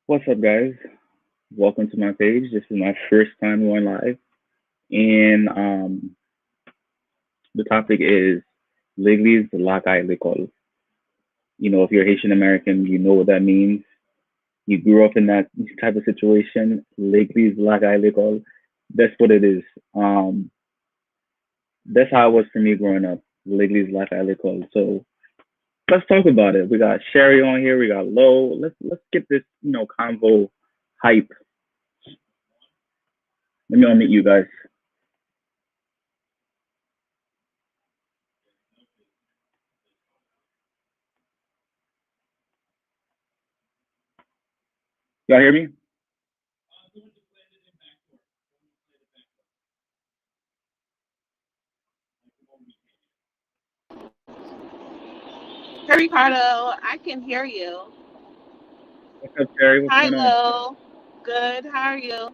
What's up, guys? Welcome to my page. This is my first time going live, and the topic is legliz, lakay, lekòl. If you're Haitian American, you know what that means. You grew up in that type of situation. Legliz, lakay, lekòl. That's what it is. That's how it was for me growing up. Legliz, lakay, lekòl. So let's talk about it. We got Sherry on here. We got Lo. Let's get this convo hype. Let me unmute you guys. Y'all hear me? Hey Ricardo, I can hear you. What's up, Sherry? What's Hi going on? Lo. Good. How are you?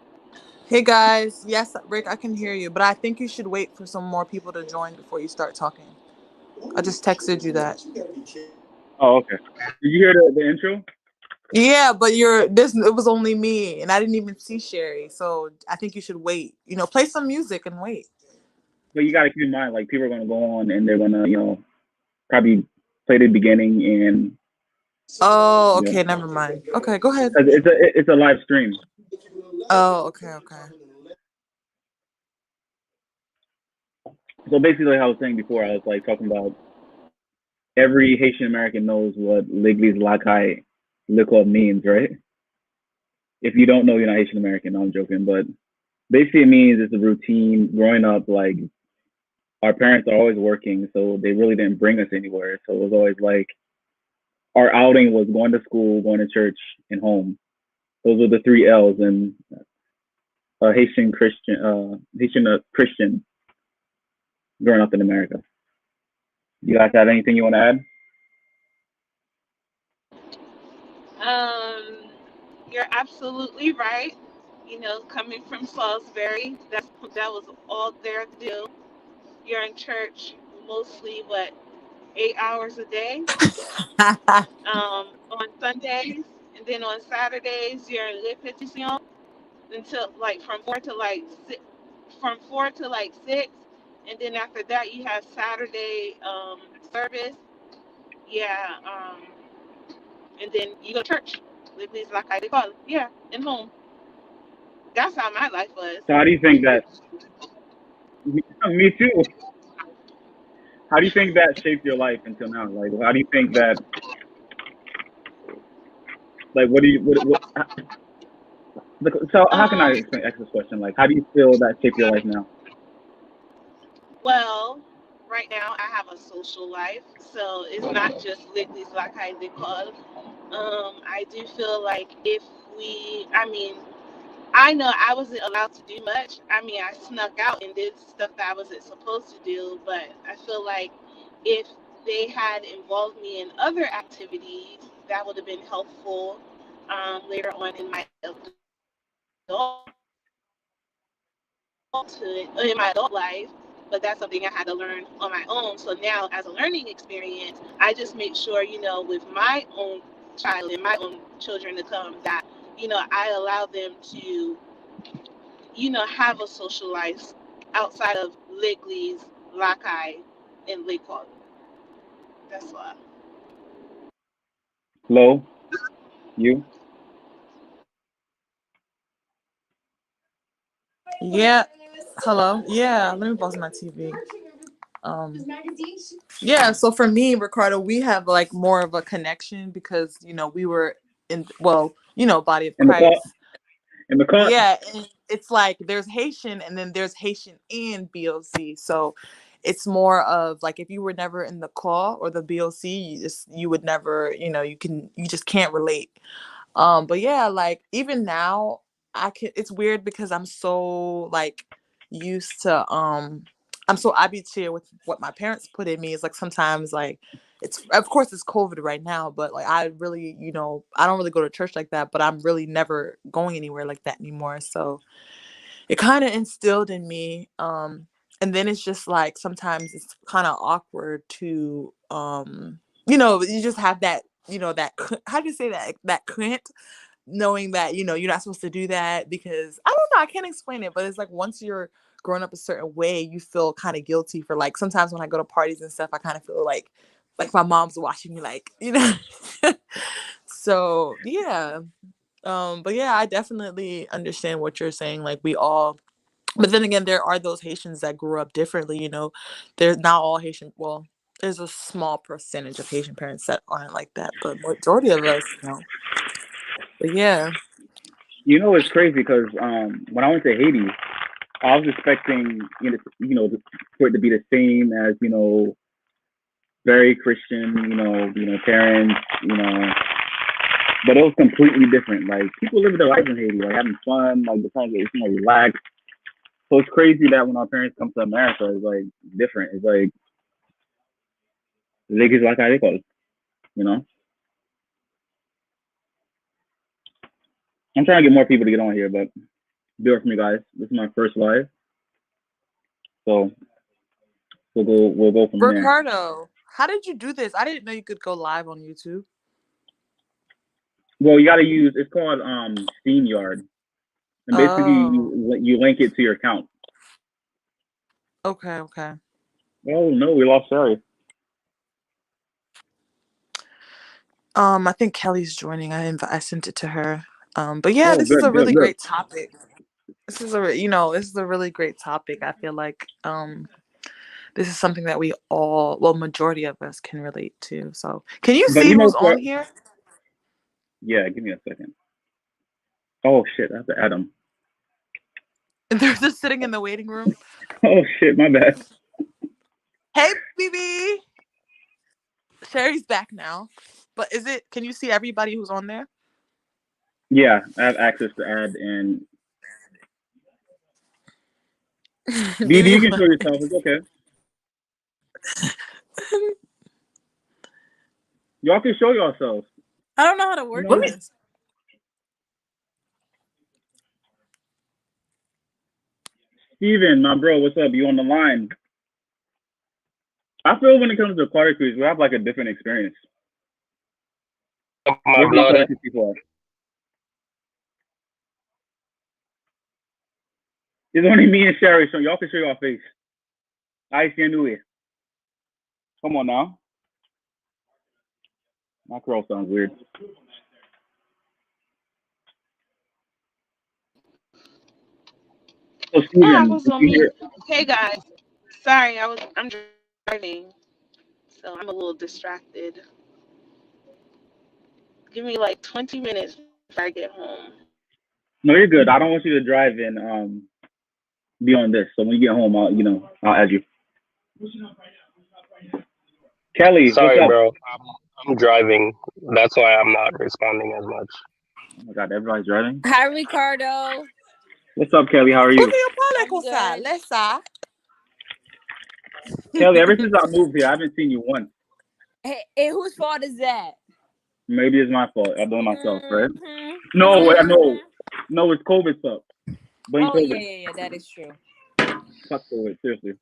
Hey guys, yes, Rick, I can hear you, but I think you should wait for some more people to join before you start talking. I just texted you that. Oh, okay. Did you hear the intro? Yeah, but you're this. It was only me, and I didn't even see Sherry, so I think you should wait. Play some music and wait. But you got to keep in mind, like people are gonna go on and they're gonna, probably play the beginning and Oh, you know, okay, never mind. Okay, go ahead. 'cause it's a live stream. Oh, okay, okay. So basically, like I was saying before, I was like talking about every Haitian American knows what legliz, lakay, lekòl means, right? If you don't know, you're not Haitian American. No, I'm joking, but basically it means it's a routine. Growing up, like our parents are always working, so they really didn't bring us anywhere. So it was always like our outing was going to school, going to church, and home. Those were the three L's in Haitian Christian growing up in America. You guys have anything you want to add? Um, you're absolutely right. Coming from Salisbury, that was all there to do. You're in church mostly 8 hours a day. On Sundays, and then on Saturdays you're in repetition until like from 4 to 6, and then after that you have Saturday service. Yeah. And then you go to church. Legliz, like I call it. Yeah, and home. That's how my life was. So how do you think that? Me too. How do you think that shaped your life until now? Like, how do you think that? Like, what do you So how can I Um, ask this question? Like, how do you feel that shaped your life now? well, right now I have a social life, so it's not just Legliz, like I call. I do feel like if I mean, I know I wasn't allowed to do much. I mean, I snuck out and did stuff that I wasn't supposed to do, but I feel like if they had involved me in other activities, that would have been helpful later on in my in my adult life. But that's something I had to learn on my own. So now, as a learning experience, I just make sure, with my own child and my own children to come, that I allow them to have a social life outside of Legliz, Lakay, and lekòl. That's why. Low, you. Yeah. Hello. Yeah. Let me pause my TV. Um. Yeah. So for me, Ricardo, we have like more of a connection because we were in body of In the car. Christ. In the car. Yeah, and it's like there's Haitian and then there's Haitian and BOC. So it's more of like if you were never in the call or the BOC, you would never, you just can't relate. But yeah, like even now it's weird because I'm so like used to I'm so habituated with what my parents put in me. It's like sometimes like it's of course it's COVID right now, but like I really, I don't really go to church like that, but I'm really never going anywhere like that anymore. So it kind of instilled in me. And then it's just like sometimes it's kind of awkward to you just have that, that how do you say that cant knowing that, you know, you're not supposed to do that because I don't know, I can't explain it, but it's like once you're growing up a certain way, you feel kind of guilty for like sometimes when I go to parties and stuff, I kind of feel like my mom's watching me, like, you know. So yeah. But yeah, I definitely understand what you're saying. Like we all, but then again, there are those Haitians that grew up differently, you know. They're not all Haitian. Well, there's a small percentage of Haitian parents that aren't like that, but majority of us, you know. But yeah. You know, it's crazy because when I went to Haiti, I was expecting for it to be the same as very Christian, parents, but it was completely different. Like people living their life in Haiti, like having fun, like the time they relax. So it's crazy that when our parents come to America, it's like different. It's like legliz lakay lekòl, you know. I'm trying to get more people to get on here, but bear with me, guys. This is my first live, so we'll go from there. Ricardo, how did you do this? I didn't know you could go live on YouTube. Well, you got to use. It's called SteamYard, and basically you link it to your account. Okay. Okay. Oh no, we lost Sherry. I think Kelly's joining. I sent it to her. But yeah, Oh, this is a good, good, really good. great topic. This is a really great topic. I feel like this is something that we all, well, majority of us can relate to. So, can you But see you know who's what? on here? Yeah, give me a second. Oh shit, I have to add them. They're just sitting in the waiting room. Oh shit, my bad. Hey, BB. Sherry's back now. But can you see everybody who's on there? Yeah, I have access to add and BB, you can show yourself. It's okay. Y'all can show yourselves. I don't know how to work this. Steven, my bro, what's up? You on the line? I feel when it comes to Carter Cruise, we have like a different experience. My brother. It's only me and Sherry, so y'all can show your face. I see you. Come on now. My curl sounds weird. So Steven, Hey guys, sorry, I'm driving, so I'm a little distracted. Give me like 20 minutes before I get home. No, you're good. I don't want you to drive and be on this. So when you get home, I'll add you. Kelly, sorry, what's up? bro. I'm driving. That's why I'm not responding as much. Oh my God, everybody's driving. Hi, Ricardo. What's up, Kelly? How are you? Kelly, ever since I moved here, I haven't seen you once. Hey, whose fault is that? Maybe it's my fault. I blame myself, right? No, it's COVID's fault. Blame COVID. Yeah, that is true. Fuck COVID, seriously.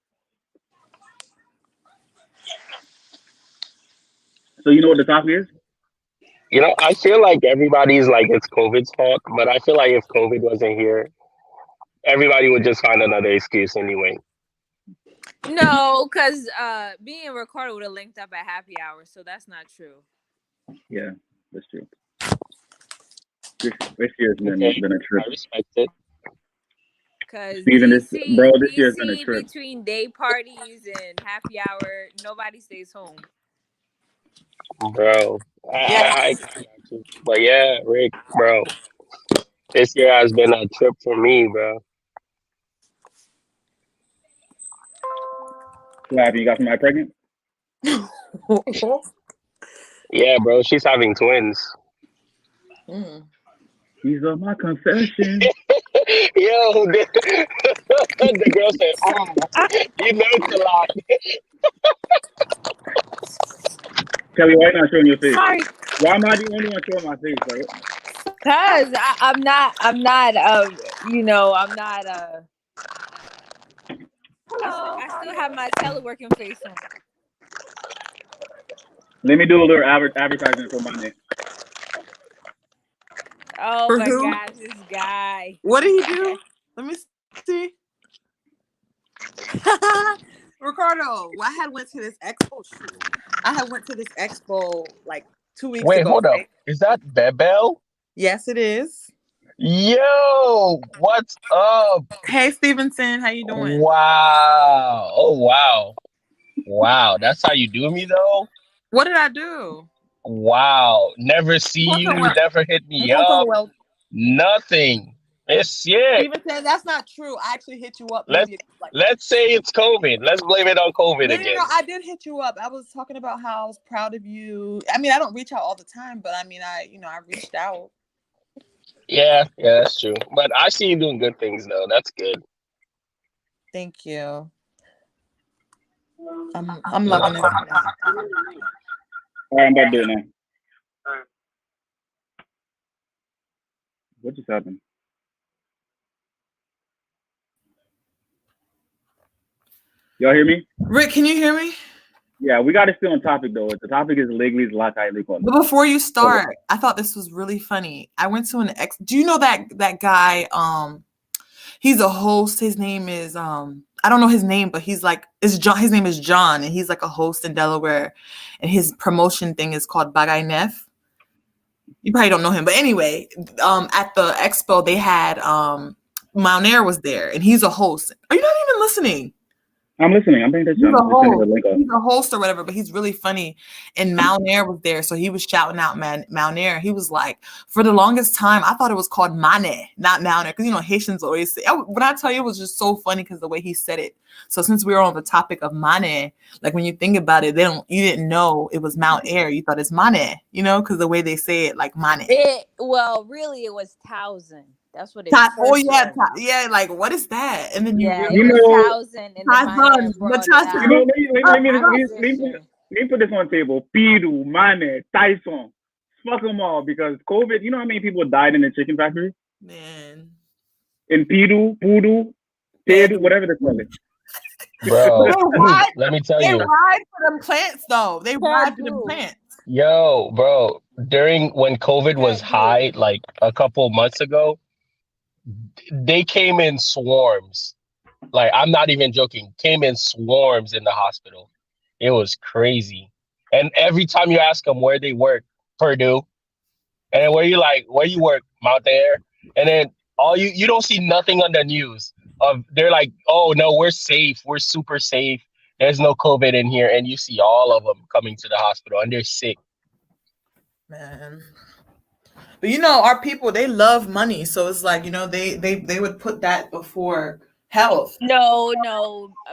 So you know what the topic is? I feel like everybody's like it's COVID's fault, but I feel like if COVID wasn't here, everybody would just find another excuse anyway. No, because me and Ricardo would have linked up at happy hour, so that's not true. Yeah, that's true. This year's been a trip. I respect it. Because this year's been a trip. Between day parties and happy hour, nobody stays home. Bro, I got you. But yeah, Rick, bro, this year has been a trip for me, bro. What happened? You got somebody pregnant? Yeah, bro, she's having twins. These are my confessions. Yo, the girl said, you know it's a lot. Kelly, why not showing your face? Sorry. Why am I the only one showing my face, right? Because I'm not, I still have my teleworking face on. Let me do a little advertisement for my name. Oh For my who? gosh, this guy. What did he do? Let me see. Ricardo, I had went to this expo. Shoot. I had went to this expo like 2 weeks Wait, ago, hold up. right? Is that Bebel? Yes, it is. Yo, what's up? Hey, Stevenson, how you doing? Wow. Oh, wow. Wow. That's how you do me, though? What did I do? Wow. Never see I'm going so you, well. never hit I'm me going so up. well. Nothing. It's sick. Stevenson, that's not true. I actually hit you up Let's maybe like let's say it's COVID. Let's blame it on COVID no. again. I did hit you up. I was talking about how I was proud of you. I mean, I don't reach out all the time, but I mean, I reached out. Yeah, that's true. But I see you doing good things though. That's good. Thank you. I'm Yeah. loving it. All right, I'm about to do it now. What just happened? Y'all hear me? Rick, can you hear me? Yeah, we got to stay on topic though. The topic is legliz, lakay, lekòl. But before you start, I thought this was really funny. I went to an ex. Do you know that guy? He's a host. His name is I don't know his name, but he's like it's John. His name is John, and he's like a host in Delaware, and his promotion thing is called Bagay Nef. You probably don't know him, but anyway, at the expo they had Mount Air was there, and he's a host. Are you not even listening? I'm listening. I'm paying attention. He's a I'm just sending the host. link up. He's a host or whatever, but he's really funny. And Mount Air was there, so he was shouting out Mount Air. He was like, for the longest time, I thought it was called Mane, not Mount Air, because Haitians always say. When I tell you, it was just so funny because the way he said it. So since we were on the topic of Mane, like when you think about it, you didn't know it was Mount Air. You thought it's Mane, because the way they say it, like Mane. Well, really, it was thousand. That's what it Yeah, like what is that? And then it You was know, thousand, and the minor brought it you know, out. let me Opposition. put this on the table. Piru, Mane, Tyson, fuck them all because COVID. You know how many people died in the chicken factory Man. in Piru, Puru, Peru, whatever they call it. Bro, Why? let me tell They you. ride for them plants, though. They ride for them Purdue. plants. Yo, bro, during when COVID was high, like a couple months ago, they came in swarms. Like, I'm not even joking, came in swarms in the hospital. It was crazy. And every time you ask them where they work, Purdue, and then where you work, Mount Air, and then you don't see nothing on the news of they're like, oh no, we're safe, we're super safe. There's no COVID in here, and you see all of them coming to the hospital and they're sick. Man. But our people, they love money. So it's like, they would put that before health. No,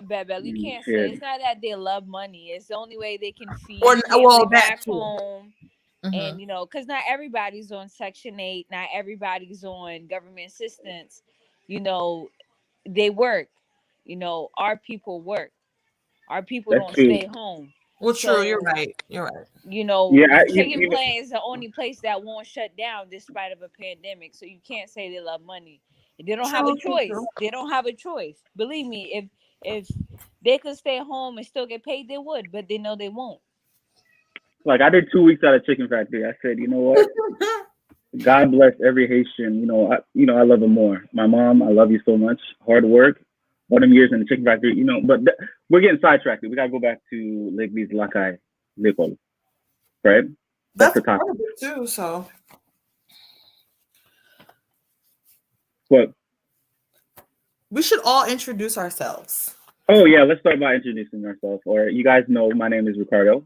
Bebel, you can't say Shit. it's not that they love money. It's the only way they can feed Or family that back too. home. And because not everybody's on Section 8, not everybody's on government assistance. They work. Our people work. Our people That's don't true. stay home. Well, true. You're So, right. You're right. Yeah, the chicken plant is the only place that won't shut down despite of a pandemic. So you can't say they love money. They don't have a choice. They don't have a choice. Believe me, if they could stay home and still get paid, they would, but they know they won't. like I did 2 weeks at a chicken factory. I said, you know what? God bless every Haitian. I love them more. My mom, I love you so much. Hard work, all them years in the chicken factory. But we're getting sidetracked. We gotta go back to legliz, lakay, lekòl, right? That's the topic. part of it too. So What? we should all introduce ourselves. Oh yeah, let's start by introducing ourselves. Or you guys know my name is Ricardo.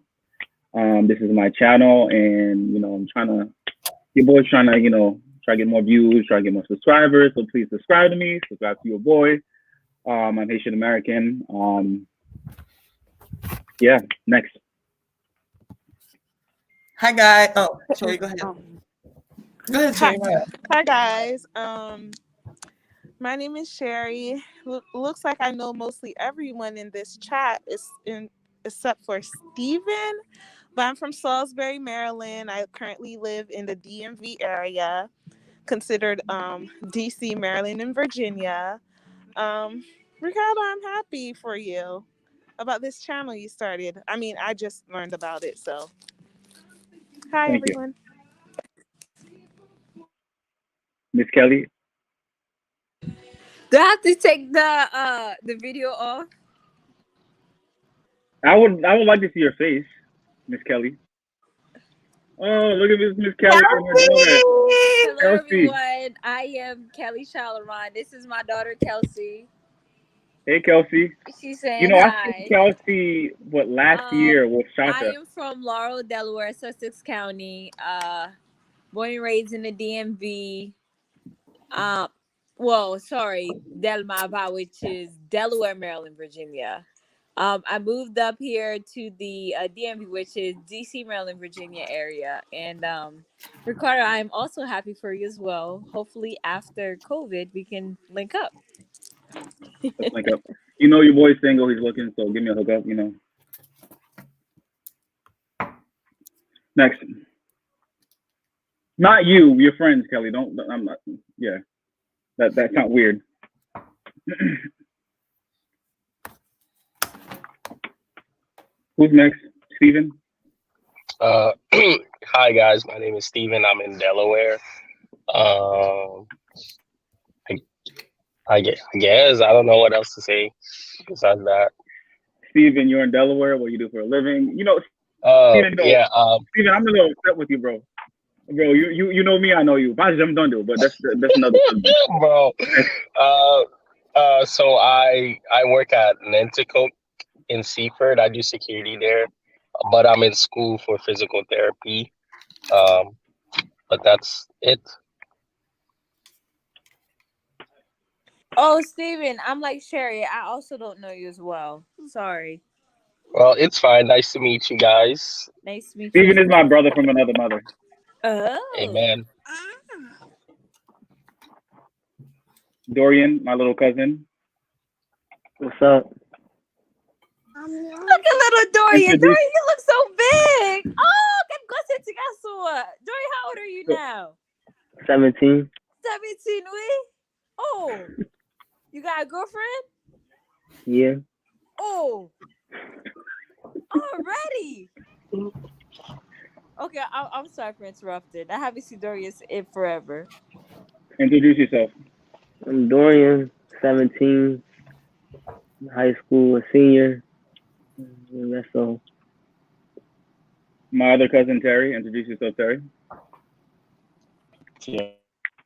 This is my channel, and your boy's trying to try to get more views, try to get more subscribers. So please subscribe to me, subscribe to your boy. I'm Haitian American. Yeah, next. Hi guys. Oh, Cherry, go ahead. Go ahead, Cherry. Hi guys. My name is Sherry. Looks like I know mostly everyone in this chat except for Steven. But I'm from Salisbury, Maryland. I currently live in the DMV area, considered DC, Maryland, and Virginia. Ricardo, I'm happy for you about this channel you started. I mean, I just learned about it, so hi Thank everyone. Miss Kelly. Do I have to take the video off? I would like to see your face, Miss Kelly. Oh, look at Miss Kelly and her daughter, Hello, Kelsey. everyone. I am Kelly Chalaron. This is my daughter, Kelsey. Hey, Kelsey. She's You saying know, I seen hi. Kelsey last year with I Shaka. am from Laurel, Delaware, Sussex County. Born and raised in the DMV. Um, well, sorry, Delmava, which is Delaware, Maryland, Virginia. I moved up here to the DMV, which is DC, Maryland, Virginia area. And Ricardo, I'm also happy for you as well. Hopefully, after COVID, we can link up. Let's link up. You know, your boy's single. He's looking, so give me a hookup. You know. Next, not you, your friends, Kelly. Don't. I'm not. Yeah, that's not weird. Who's next? Steven? Hi guys, my name is Steven. I'm in Delaware. Um, I, I guess I don't know what else to say besides that. Steven, you're in Delaware. What you do for a living? You know, Steven. No, Yeah. Steven, I'm a little upset with you, bro. Bro, you know me. I know you. But I'm done, but that's another subject. Bro. So I work at Nanticoke in Seaford. I do security there, but I'm in school for physical therapy. But that's it. Oh, Steven, I'm like Sherry. I also don't know you as well. Sorry. Well, it's fine. Nice to meet you guys. Nice to meet you. Steven is my brother from another mother. Oh. Amen. Dorian, my little cousin. What's up? Look at little Dorian. Introduce- Dorian, you look so big. Oh, go sit together. Dorian, how old are you now? 17. 17, we? Oh. You got a girlfriend? Yeah. Oh. Already. Okay, I'm sorry for interrupting. I haven't seen Dorian in forever. Introduce yourself. I'm Dorian, 17, high school, a senior. And that's all. My other cousin Terry. Introduce yourself, Terry. Yeah.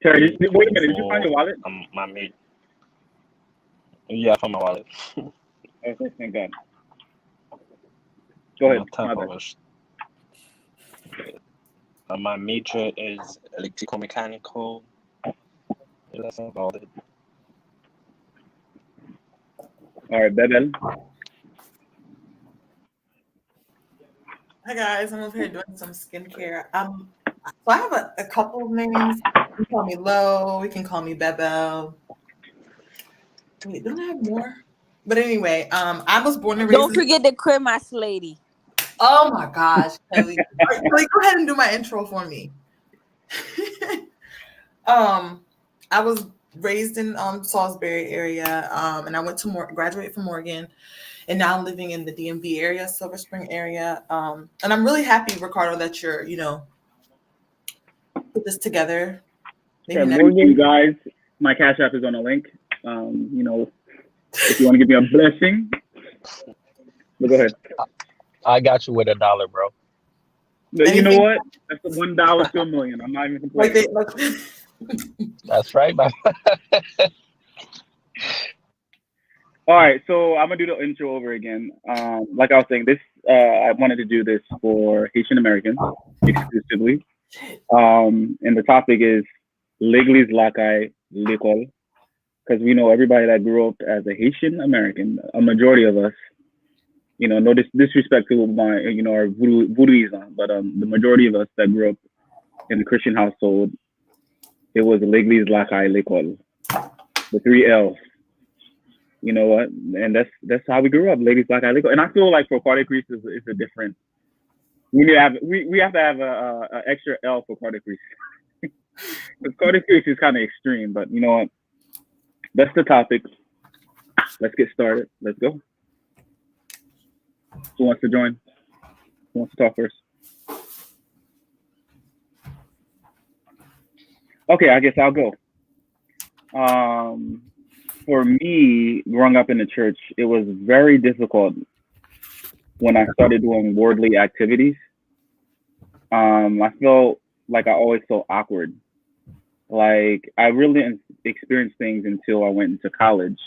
Terry, wait a minute. Did you find your wallet? My mate. Yeah, I found my wallet. Okay, thank God. Go ahead. Time My bad. published. My major is electrical mechanical. That's about it. All right, Bebel. Hi guys, I'm over here doing some skincare. So I have a couple of names. You can call me Lo. You can call me Bebel. Wait, don't I have more? But anyway, I was born and raised. Don't forget the Cremas lady. Oh my gosh, Kelly. Kelly, go ahead and do my intro for me. I was raised in Salisbury area, and I went to graduated from Morgan, and now I'm living in the DMV area, Silver Spring area. And I'm really happy, Ricardo, that you're, put this together. Yeah, you guys, my Cash App is on a link. If you want to give me a blessing, but go ahead. I got you with $1, bro. You know what? That's $1 to $1 million. I'm not even complaining. That's right, man. All right, so I'm gonna do the intro over again. Like I was saying, I wanted to do this for Haitian Americans exclusively. And the topic is legliz, lakay, lekòl, because we know everybody that grew up as a Haitian American, a majority of us, no disrespect to my, our voodooism, but the majority of us that grew up in the Christian household, it was legliz, lakay, lekòl, the 3 L's. You know what? And that's how we grew up, ladies, lakay, lekòl. And I feel like for cardiac arrest is a different. We have to have a extra L for cardiac arrest. Because cardiac arrest is kind of extreme, but you know what? That's the topic. Let's get started. Let's go. Who wants to join? Who wants to talk first? Okay, I guess I'll go. Um, for me, growing up in the church, it was very difficult when I started doing worldly activities. I felt like I always felt awkward. Like I really didn't experience things until I went into college.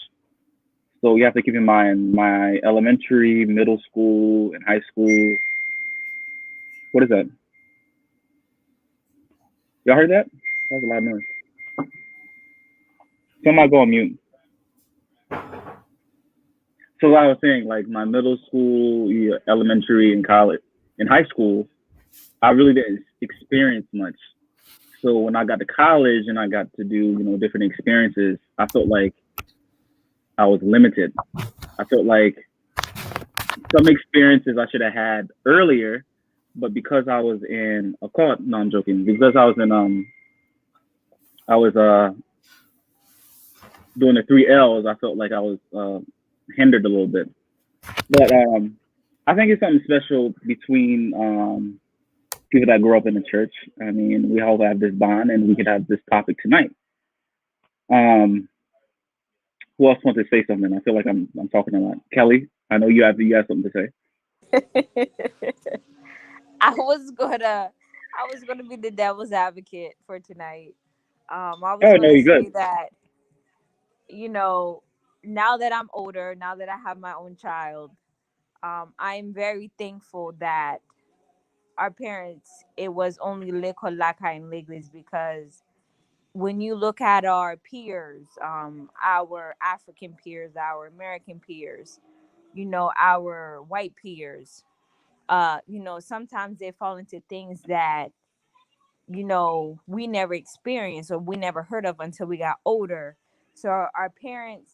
So you have to keep in mind my elementary, middle school, and high school. What is that? Y'all heard that? That was a loud noise. Somebody go on mute. So what I was saying, like my middle school, yeah, elementary, and college, and high school, I really didn't experience much. So when I got to college and I got to do, different experiences, I felt like I was limited. I felt like some experiences I should have had earlier, but because I was in a cult, no, I'm joking. Because I was doing the three L's, I felt like I was hindered a little bit. But I think it's something special between people that grew up in the church. I mean, we all have this bond, and we could have this topic tonight. Um, who else wants to say something? I feel like I'm talking a lot. Kelly, I know you have something to say. I was gonna be the devil's advocate for tonight. I was Oh no, gonna you're say good. that, you know, now that I'm older, now that I have my own child, I'm very thankful that our parents, it was only lekòl, lakay, and legliz, because when you look at our peers, our African peers, our American peers, our white peers, sometimes they fall into things that, we never experienced or we never heard of until we got older. So our parents,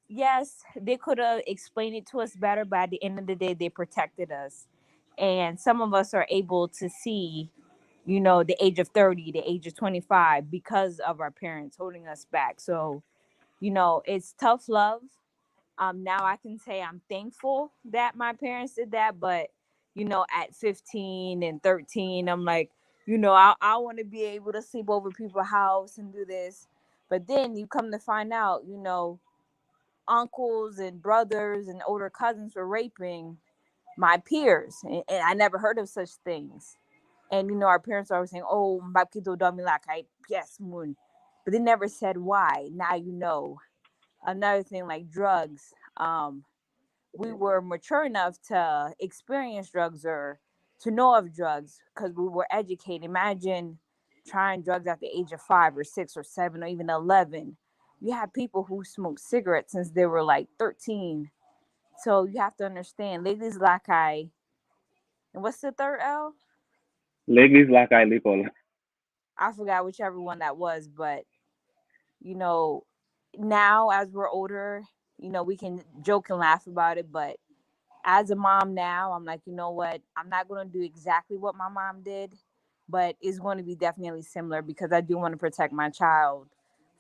yes, they could have explained it to us better, but at the end of the day, they protected us. And some of us are able to see, the age of 30, the age of 25, because of our parents holding us back. So, it's tough love. Now I can say I'm thankful that my parents did that, but at 15 and 13, I'm like, I want to be able to sleep over people's house and do this. But then you come to find out, uncles and brothers and older cousins were raping my peers, and I never heard of such things. And our parents are always saying, "Oh, mbakito domilaka, yes, moon," but they never said why. Now you know. Another thing, like drugs. We were mature enough to experience drugs or to know of drugs because we were educated. Imagine trying drugs at the age of 5 or 6 or 7 or even 11. You have people who smoke cigarettes since they were like 13. So you have to understand, ladies like and what's the third L? Legliz lakay lekòl. I forgot whichever one that was, but you know, now as we're older, we can joke and laugh about it, but as a mom now, I'm like, you know what? I'm not going to do exactly what my mom did, but it's going to be definitely similar because I do want to protect my child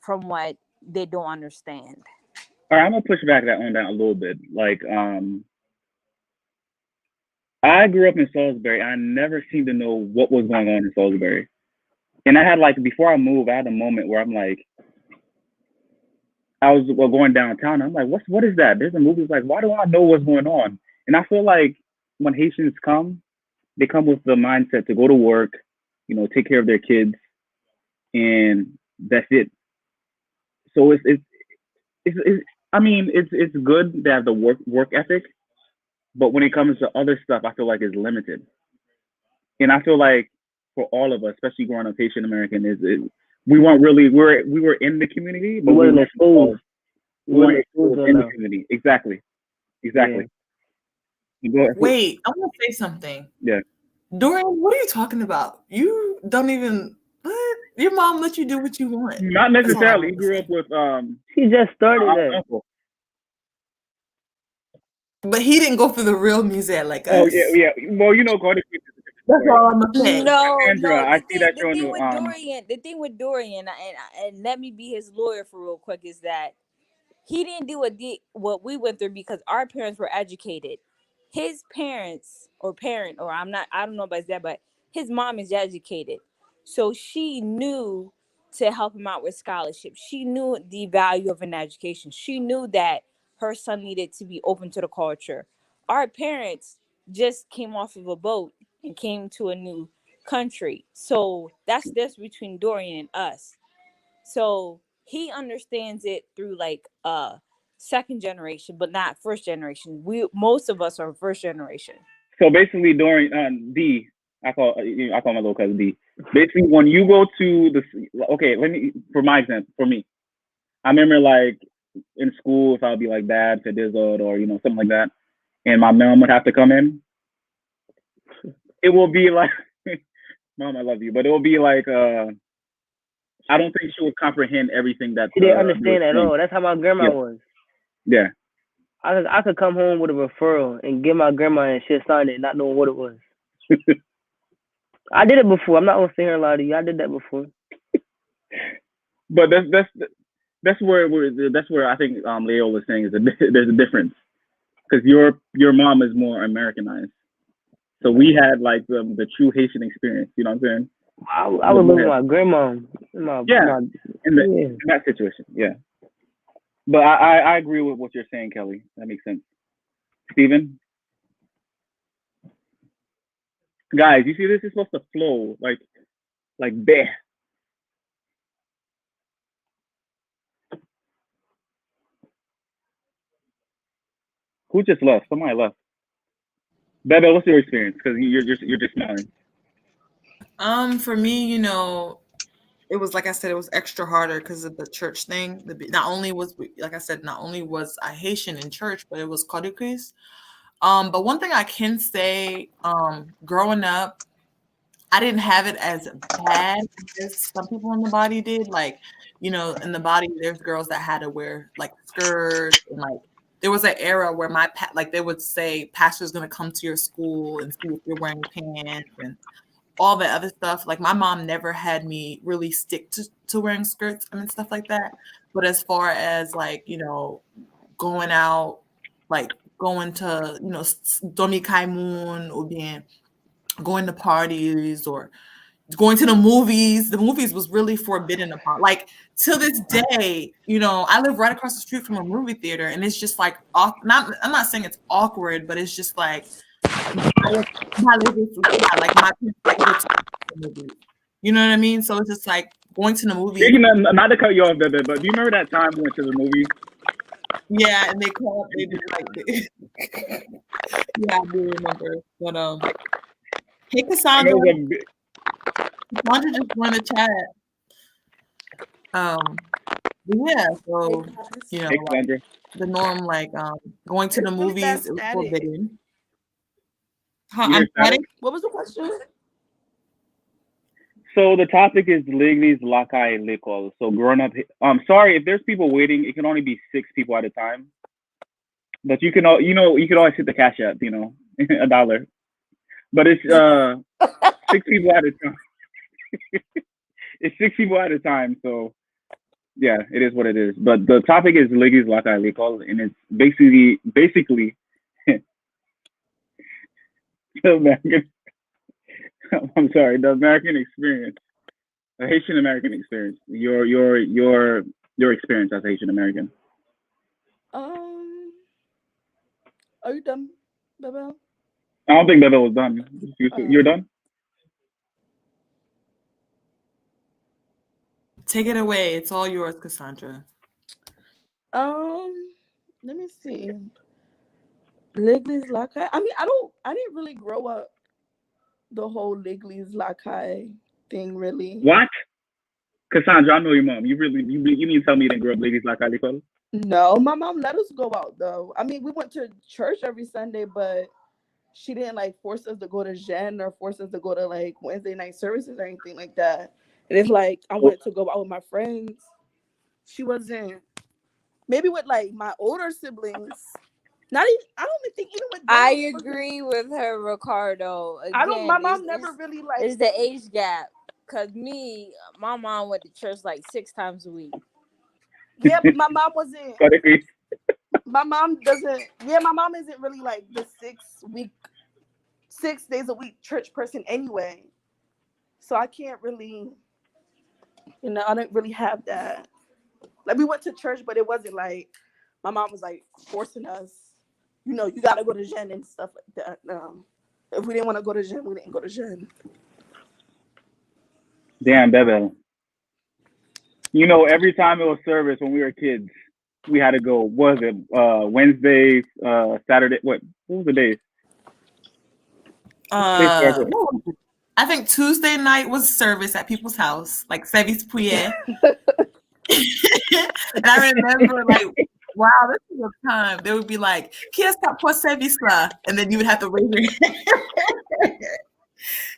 from what they don't understand. All right, I'm gonna push back on that a little bit. Like, I grew up in Salisbury. I never seemed to know what was going on in Salisbury, and I had like before I moved, I had a moment where I'm like, I was going downtown. I'm like, what is that? There's a movie. It's like, why do I know what's going on? And I feel like when Haitians come, they come with the mindset to go to work, take care of their kids, and that's it. So it's I mean, it's good to have the work ethic, but when it comes to other stuff, I feel like it's limited. And I feel like for all of us, especially growing up Haitian American, we weren't really we were in the community, We but we wasn't weren't exposed. involved. We We weren't wasn't exposed exposed in the enough. community. Exactly, Yeah. exactly. You go, Wait, I want to say something. yeah. Dorian, what are you talking about? You don't even what? Your mom let you do what you want. Not That's all I necessarily. want He to grew up say. with She just my started aunt that. and uncle. But he didn't go for the real music like Oh yeah, us. yeah. Well, Cardi B is a different That's story. all I'm gonna say. No, Sandra, no. I The see thing, that the you're on thing the with Dorian, and let me be his lawyer for real quick, is that he didn't do what we went through because our parents were educated. His parents or parent, I don't know about that, but his mom is educated. So she knew to help him out with scholarships. She knew the value of an education. She knew that her son needed to be open to the culture. Our parents just came off of a boat and came to a new country. So that's this between Dorian and us. So he understands it through like second generation, but not first generation. We most of us are first generation. So basically, during D, I call my little cousin D. Basically, when you go to okay, let me for my example, for me, I remember like in school, if I'd be like bad for Dizzled or something like that, and my mom would have to come in, it will be like, Mom, I love you, but it will be like I don't think she would comprehend everything that She didn't you were understand at saying. all. That's how my grandma Yeah. was. Yeah. I could come home with a referral and give my grandma and she'll sign it, not knowing what it was. I did it before. I'm not gonna sit here and lie to you. I did that before. But that's where I think Leo was saying there's a difference because your mom is more Americanized, so we had like the true Haitian experience. You know what I'm saying? I was living with my grandma. Yeah. In that situation, yeah. But I agree with what you're saying, Kelly. That makes sense. Steven? Guys, you see this is supposed to flow like bear. Who just left? Somebody left. Bebe, what's your experience? Because you're just smiling. For me, it was like I said, it was extra harder because of the church thing. Not only was, like I said, not only was I Haitian in church, but it was Caduceus. But one thing I can say, growing up, I didn't have it as bad as some people in the body did. Like, in the body, there's girls that had to wear like skirts, and like there was an era where like they would say, "Pastor's gonna come to your school and see if you're wearing pants," and all the other stuff. Like my mom never had me really stick to wearing skirts and stuff like that. But as far as like, going out, like going to, Domi Kaimun or being going to parties or going to the movies was really forbidden upon. Like to this day, I live right across the street from a movie theater and it's just like, I'm not saying it's awkward, but it's just like, like my movies. You know what I mean? So it's just like going to the movies. Not to cut you off, Bebe, but do you remember that time we went to the movie? Yeah, and they did like yeah, I do remember. But hey Cassandra. Cassandra just joined the chat. Yeah, so like, the norm, like going to the movies, it was forbidden. I'm static. What was the question? So the topic is legliz, lakay, lekòl. So growing up, sorry if there's people waiting. It can only be 6 people at a time. But you can always hit the cash app, $1. But it's 6 people at a time. It's 6 people at a time. So yeah, it is what it is. But the topic is legliz, lakay, lekòl, and it's basically the American. I'm sorry, the American experience, the Haitian American experience. Your experience as Haitian American. Are you done, Bebe? I don't think Bebe was done. You're done? Take it away. It's all yours, Cassandra. Let me see. Legliz lakay. I mean, I didn't really grow up the whole legliz lakay thing, really. What? Cassandra, I know your mom. You mean to tell me you didn't grow up legliz lakay, lekòl? No, my mom let us go out though. I mean, we went to church every Sunday, but she didn't like force us to go to Gen or force us to go to like Wednesday night services or anything like that. And it's like I wanted to go out with my friends. She wasn't. Maybe with like my older siblings. Not even. I don't even think even with. I agree with her, Ricardo. Again, My mom never really like. It's the age gap. Cause my mom went to church like 6 times a week. Yeah, but my mom wasn't. My mom doesn't. Yeah, my mom isn't really like the 6 days a week church person anyway. So I can't really. You know, I didn't really have that. Like we went to church, but it wasn't like my mom was like forcing us. You know, you gotta go to Jen and stuff like that. No, if we didn't want to go to Jen, we didn't go to Jen. Damn, Bebe. You know, every time it was service when we were kids, we had to go. What was it Wednesdays, Saturday? What was the days? I think Tuesday night was service at people's house, like St.Pierre. And I remember, like, wow, this is a time. They would be like, "Qui est pour service là?" And then you would have to raise your hand.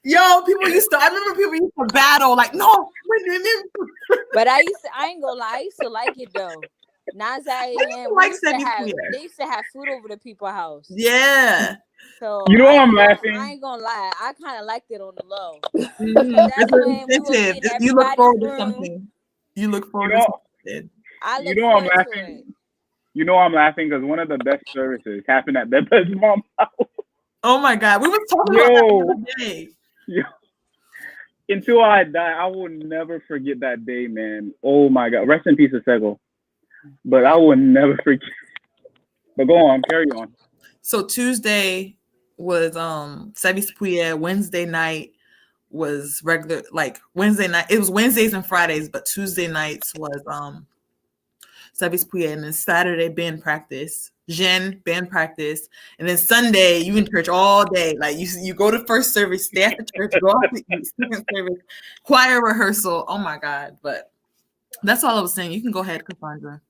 Yo, I remember people used to battle, like, no. But I ain't gonna lie, I used to like it though. They used to have food over to people's house. Yeah. So you know I'm laughing. I ain't gonna lie, I kind of liked it on the low. It's an incentive. If you look forward to something. You look forward to something. I'm laughing. You know I'm laughing because one of the best services happened at Bebe's mom's house. Oh my God, we were talking about that the other day. Yo. Until I die, I will never forget that day, man. Oh my God, rest in peace, Sego. But I will never forget. But go on, carry on. So Tuesday was St.Pierre. Wednesday night was regular, like Wednesday night. It was Wednesdays and Fridays, but Tuesday nights was St.Pierre, and then Saturday band practice, band practice, and then Sunday you in church all day. Like you go to first service, stay at the church, go out to second service, choir rehearsal. Oh my God! But that's all I was saying. You can go ahead, Cassandra.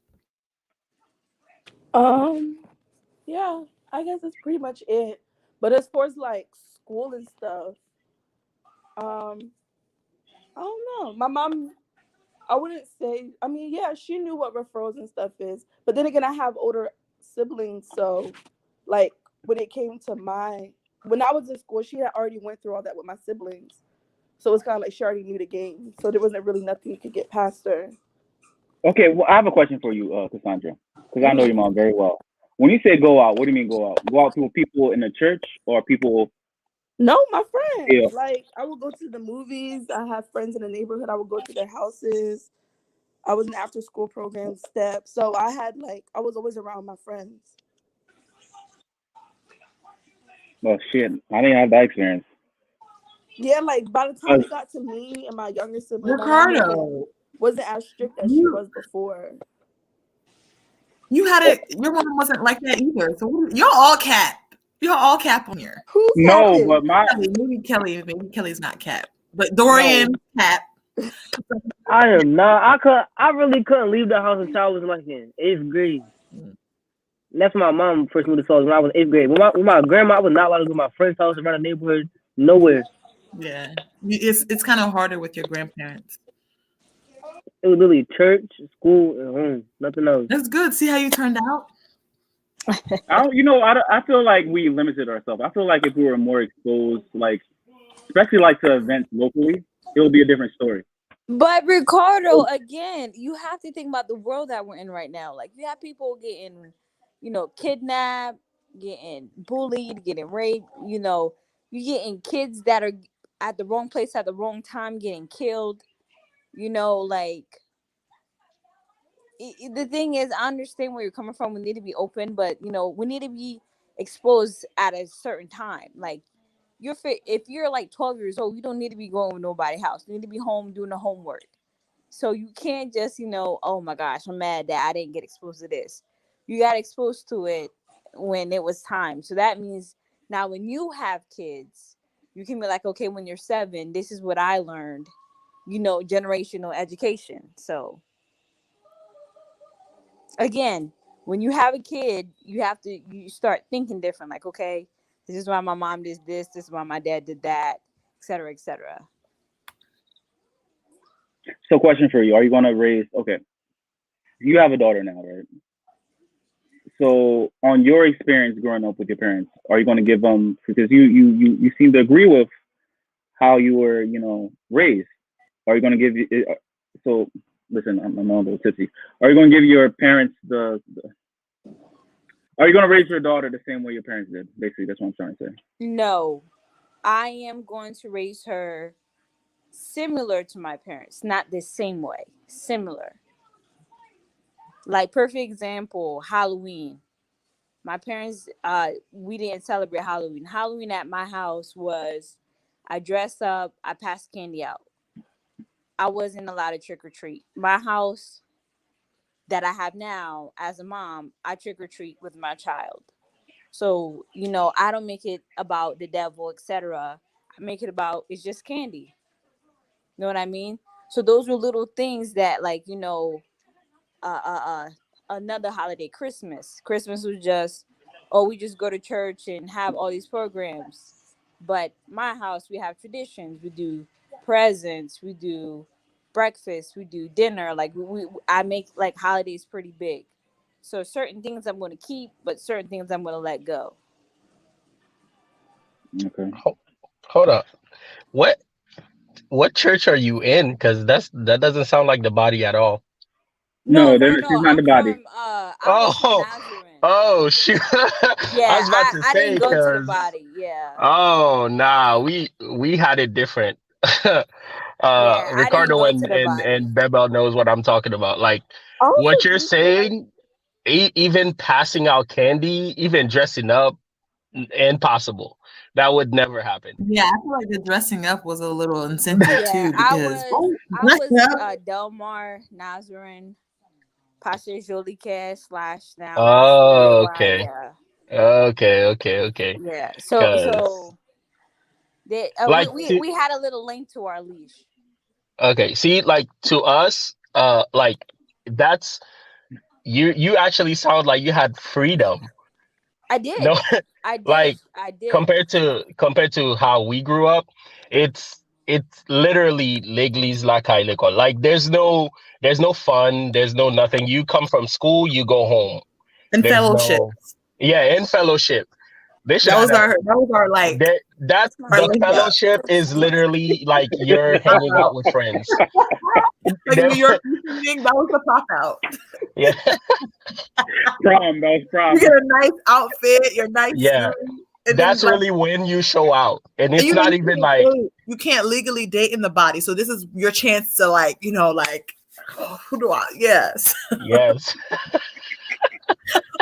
Yeah, I guess that's pretty much it. But as far as like school and stuff, I don't know. My mom, I wouldn't say. I mean, yeah, she knew what referrals and stuff is. But then again, I have older siblings, so like when it came to when I was in school, she had already went through all that with my siblings. So it's kind of like she already knew the game. So there wasn't really nothing you could get past her. Okay, well, I have a question for you, Cassandra, because I know your mom very well. When you say go out, what do you mean go out? Go out to people in the church or people? No, my friends. Yeah. Like I would go to the movies. I have friends in the neighborhood. I would go to their houses. I was in after school program step. So I was always around my friends. Well, shit, I didn't have that experience. Yeah, like by the time it got to me and my younger sibling, Ricardo wasn't as strict as she was before. You had it. Your mom wasn't like that either. So you're all cap. You're all cap on here. Who's no, capping? but maybe Kelly's not cap, but Dorian cap. I am not. I really couldn't leave the house until I was like in 8th grade. That's my mom first moved to South when I was 8th grade. With my grandma, I was not allowed to go to my friend's house around the neighborhood. Nowhere. Yeah, it's kind of harder with your grandparents. It was literally church, school, and home. Nothing else. That's good. See how you turned out. I feel like we limited ourselves. I feel like if we were more exposed, like especially like to events locally, it would be a different story. But Ricardo, again, you have to think about the world that we're in right now. Like you have people getting, kidnapped, getting bullied, getting raped. You getting kids that are at the wrong place at the wrong time, getting killed. The thing is, I understand where you're coming from. We need to be open, but we need to be exposed at a certain time. Like if you're like 12 years old, you don't need to be going to nobody's house. You need to be home doing the homework. So you can't just, oh my gosh, I'm mad that I didn't get exposed to this. You got exposed to it when it was time. So that means now when you have kids, you can be like, okay, when you're 7, this is what I learned, generational education. So again, when you have a kid, you start thinking different. Like, okay, this is why my mom did this. This is why my dad did that, et cetera, et cetera. So question for you. Are you going to raise, okay, you have a daughter now, right? So on your experience growing up with your parents, are you going to give them, because you seem to agree with how you were, raised. Are you going to give you, so listen, I'm a little tipsy. Are you going to give your parents are you going to raise your daughter the same way your parents did? Basically, that's what I'm trying to say. No, I am going to raise her similar to my parents, not the same way, similar. Like perfect example, Halloween. My parents, we didn't celebrate Halloween. Halloween at my house was, I dressed up, I passed candy out. I wasn't allowed to trick or treat. My house that I have now as a mom, I trick or treat with my child. So, I don't make it about the devil, etc. I make it about it's just candy. You know what I mean? So those were little things that, like, uh, uh, uh, another holiday, Christmas. Christmas was just, oh, we just go to church and have all these programs. But my house, we have traditions. We do presents. We do breakfast. We do dinner. Like I make like holidays pretty big. So certain things I'm going to keep, but certain things I'm going to let go. Okay. Hold up. What what church are you in? Because that doesn't sound like the body at all. No, No, no, no. she's not I'm the body. from I was from Oh, Nazareth. oh shoot! I Yeah, was about to I didn't say go to the because body. Yeah. oh nah, we had it different. Yeah, I didn't Ricardo go to and the and body. and Bebel knows what I'm talking about. Like what Oh, you're saying, even passing out candy, even dressing up, impossible. That would never happen. Yeah, I feel like the dressing up was a little incentive Yeah, too because I dressing was up. Delmar Nazarene, Pastor Jolie Cash / now Pastor Oh, Worldwide. okay. Yeah, Okay. yeah. So Cause so they like to we had a little link to our leash. okay, see, like to us, like that's you actually sound like you had freedom. I did, No, I did, like I did. compared to how we grew up, it's literally legliz lakay lekòl. Like there's no fun, there's no nothing. You come from school, you go home. And There's fellowship. no yeah, in fellowship. They should That have was that. our like That That's my our the link up. fellowship is literally like you're Pop hanging out out. with friends. Like New There- York thing, that was the pop out. yeah, Prom, that was You prom. get a nice outfit, your nice yeah. suit, and then That's like really when you show out, and and it's you know not you even can't like date. You can't legally date in the body. So this is your chance to like, like who do I yes. yes,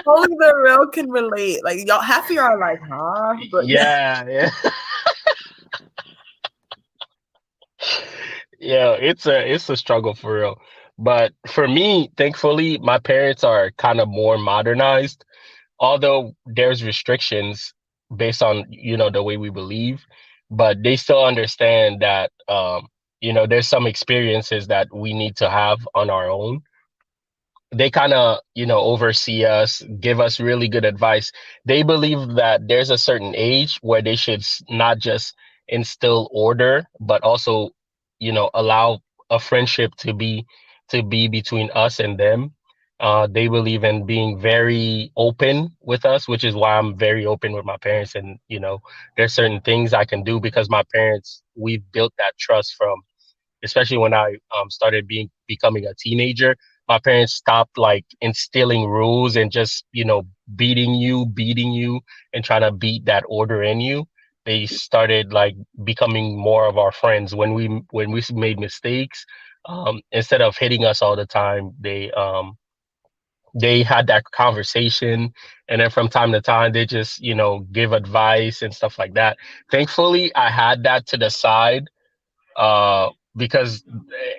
Only the real can relate. Like y'all half of you are like, huh? But yeah. Yeah, it's a struggle for real. But for me, thankfully, my parents are kind of more modernized, although there's restrictions based on, the way we believe, but they still understand that there's some experiences that we need to have on our own. They kind of oversee us, give us really good advice. They believe that there's a certain age where they should not just instill order but also allow a friendship to be between us and them. They believe in being very open with us, which is why I'm very open with my parents. And there's certain things I can do because my parents, we've built that trust from, especially when I started becoming a teenager. My parents stopped like instilling rules and just beating you, and trying to beat that order in you. They started like becoming more of our friends when we made mistakes. Instead of hitting us all the time, they had that conversation, and then from time to time they just give advice and stuff like that. Thankfully, I had that to the side, uh, because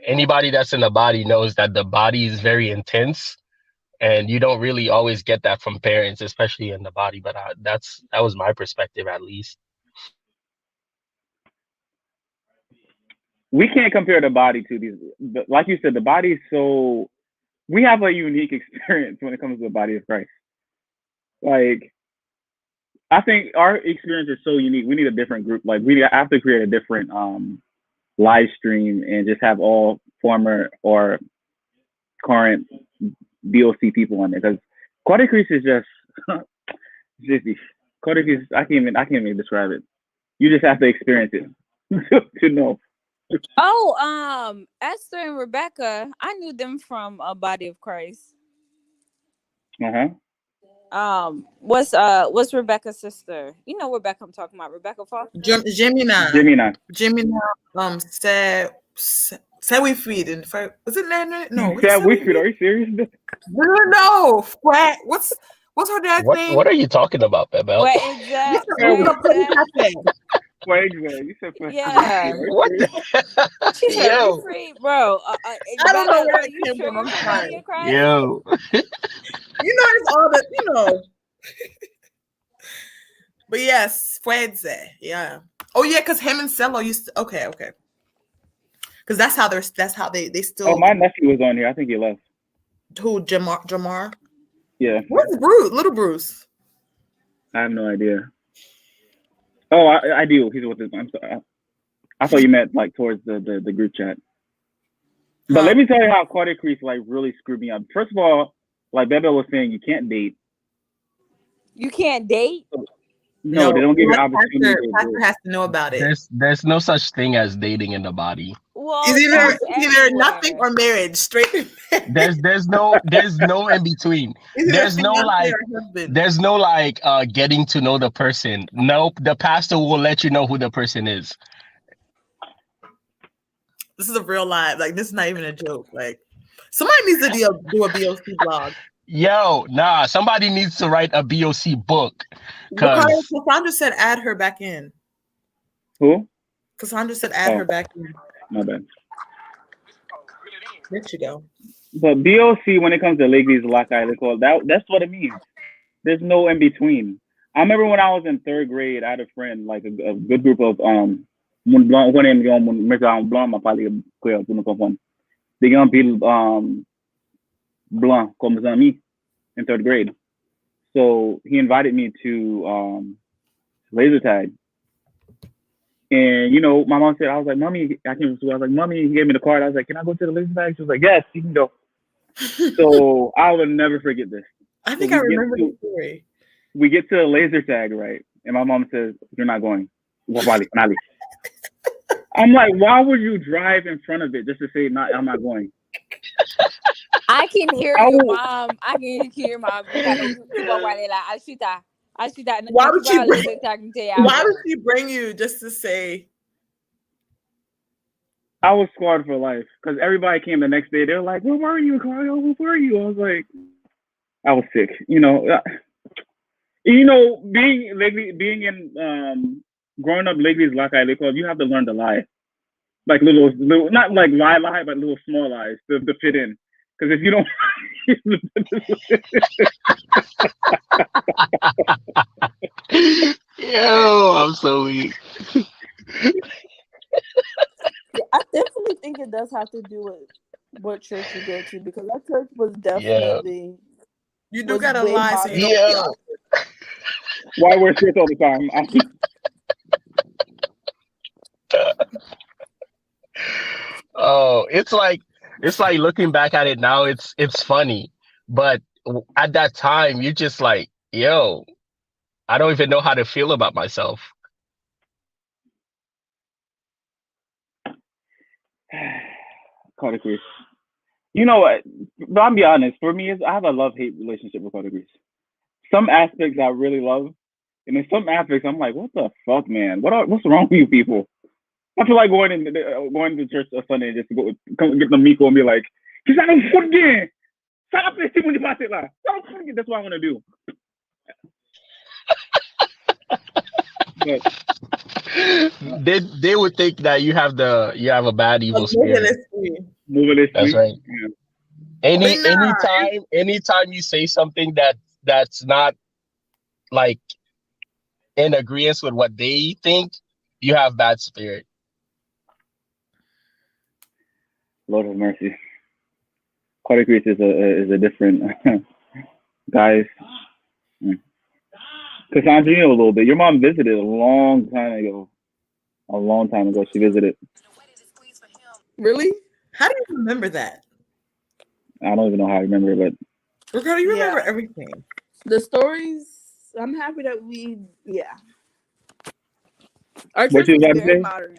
anybody that's in the body knows that the body is very intense, and you don't really always get that from parents, especially in the body. But that was my perspective, at least. We can't compare the body to these. Like you said, the body is so. We have a unique experience when it comes to the body of Christ. Like I think our experience is so unique. We need a different group. Like we have to create a different live stream and just have all former or current BOC people on there because Cardi Crease is just jiffy. Cardi Crease, I can't even describe it. You just have to experience it to know. Oh, Esther and Rebecca, I knew them from a Body of Christ. Uh huh. What's Rebecca's sister? You know Rebecca I'm talking about, Rebecca Foster. Gemini. Gemini. Gemini. Say we feed and was it Landry? No, Sam Wickford, are you serious? No. Fred, what's her dad's name? What are you talking about, Bebel? What exact? You said Yeah. What the? She said, Yo. "We free, bro." I don't know where are it you came sure from. you're I'm from sorry. Body of Christ? Yo. It's all the. But yes, Fuedze. Yeah. Oh yeah, because him and Cello used to. Okay. Because that's how they still. Oh, my nephew was on here. I think he left. Who, Jamar? Yeah. Where's Bruce? Little Bruce? I have no idea. Oh, I do. He's with his. I'm sorry. I thought you meant like towards the group chat. But let me tell you how Carter Crease like really screwed me up. First of all, like Bebe was saying, you can't date. You can't date? No, they don't give you opportunity. Pastor has to know about it. There's no such thing as dating in the body. Well, it's either nothing or marriage. Straight. There's no in between. There's no like getting to know the person. Nope, the pastor will let you know who the person is. This is a real life. Like, this is not even a joke. Like, somebody needs to do a BOC blog. Yo, nah, somebody needs to write a BOC book. Cassandra said add her back in. Who? Cassandra said add her back in. My bad. There you go. But BOC, when it comes to legliz, lakay, lekòl, that's what it means. There's no in between. I remember when I was in 3rd grade, I had a friend, like a good group of blanc comme amis in 3rd grade. So he invited me to laser tag. And my mom said, I was like, Mommy, I came from school. I was like, Mommy, he gave me the card. I was like, can I go to the laser tag? She was like, yes, you can go. So I will never forget this. I think I remember the story. We get to the laser tag, right? And my mom says, you're not going. I'm like, why would you drive in front of it just to say I'm not going? I can hear your mom. I can hear your mom. Why would she bring you just to say? I was scarred for life because everybody came the next day. They were like, where were you, Carl? Where were you? I was like, I was sick. Being in growing up legliz, lakay, lekòl, you have to learn to lie. Like little not like lie, but little small lies to fit in. Because if you don't, yo, I'm so weak. I definitely think it does have to do with what church you go to, because that church was definitely. You do gotta lie. So why wear shirts all the time? Oh, it's like looking back at it now, it's funny, but at that time you're just like, yo, I don't even know how to feel about myself. Carter Crease. You know what? But I'll be honest. For me, I have a love-hate relationship with Carter Crease. Some aspects I really love, and in some aspects I'm like, what the fuck, man? What's wrong with you people? I feel like going to church on Sunday just to come get the Miko and be like, "Cause I don't forget. That's what I want to do." But they would think that you have a bad evil spirit. That's right. Yeah. Anytime you say something that's not like in agreement with what they think, you have bad spirit. Lord have mercy. Carter Crease is a different guys. Cassandra, you know a little bit. Your mom visited a long time ago. She visited. Really? How do you remember that? I don't even know how I remember it, but Ricardo, you remember everything. The stories. I'm happy that our church was very modern.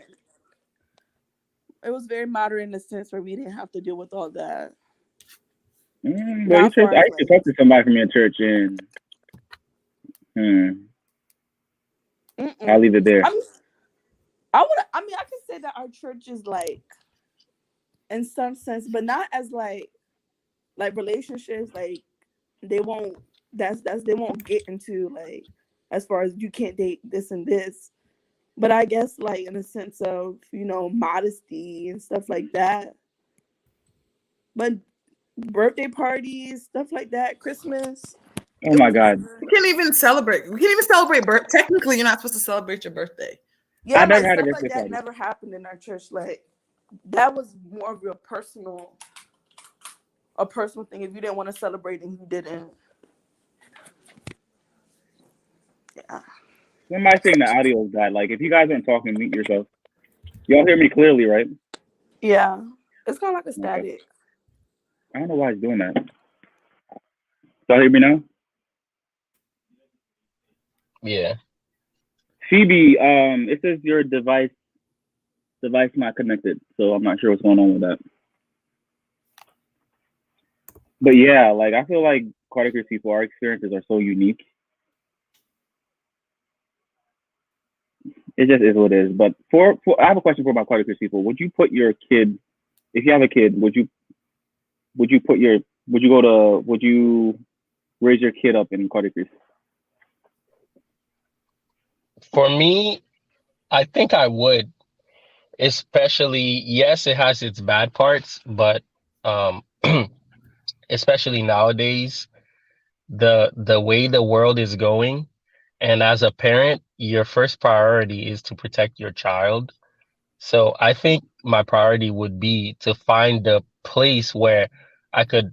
It was very modern in the sense where we didn't have to deal with all that. Well, I used to talk to somebody from your church, and I'll leave it there. I can say that our church is like, in some sense, but not as like relationships. Like they won't. That's they won't get into like as far as you can't date this and this. But I guess like in a sense of modesty and stuff like that. But birthday parties, stuff like that, Christmas, Oh it my was God. never. We can't even celebrate. We can't even celebrate birth. Technically, you're not supposed to celebrate your birthday. Yeah, I like never had a stuff like birthday that party. never happened in our church. Like that was more of a personal thing. If you didn't want to celebrate and you didn't, yeah. Somebody saying the audio is bad. Like, if you guys aren't talking, mute yourself. Y'all hear me clearly, right? Yeah. It's kind of like a Okay. static. I don't know why it's doing that. Y'all hear me now? Yeah. Phoebe, it says your device not connected, so I'm not sure what's going on with that. But yeah, like I feel like Cardiac people, our experiences are so unique. It just is what it is. But for I have a question for my Cardiac people. Would you put your kid, if you have a kid, would you raise your kid up in Cardiac? For me, I think I would, especially, yes, it has its bad parts, but um especially nowadays, the way the world is going, and as a parent, your first priority is to protect your child. So I think my priority would be to find a place where I could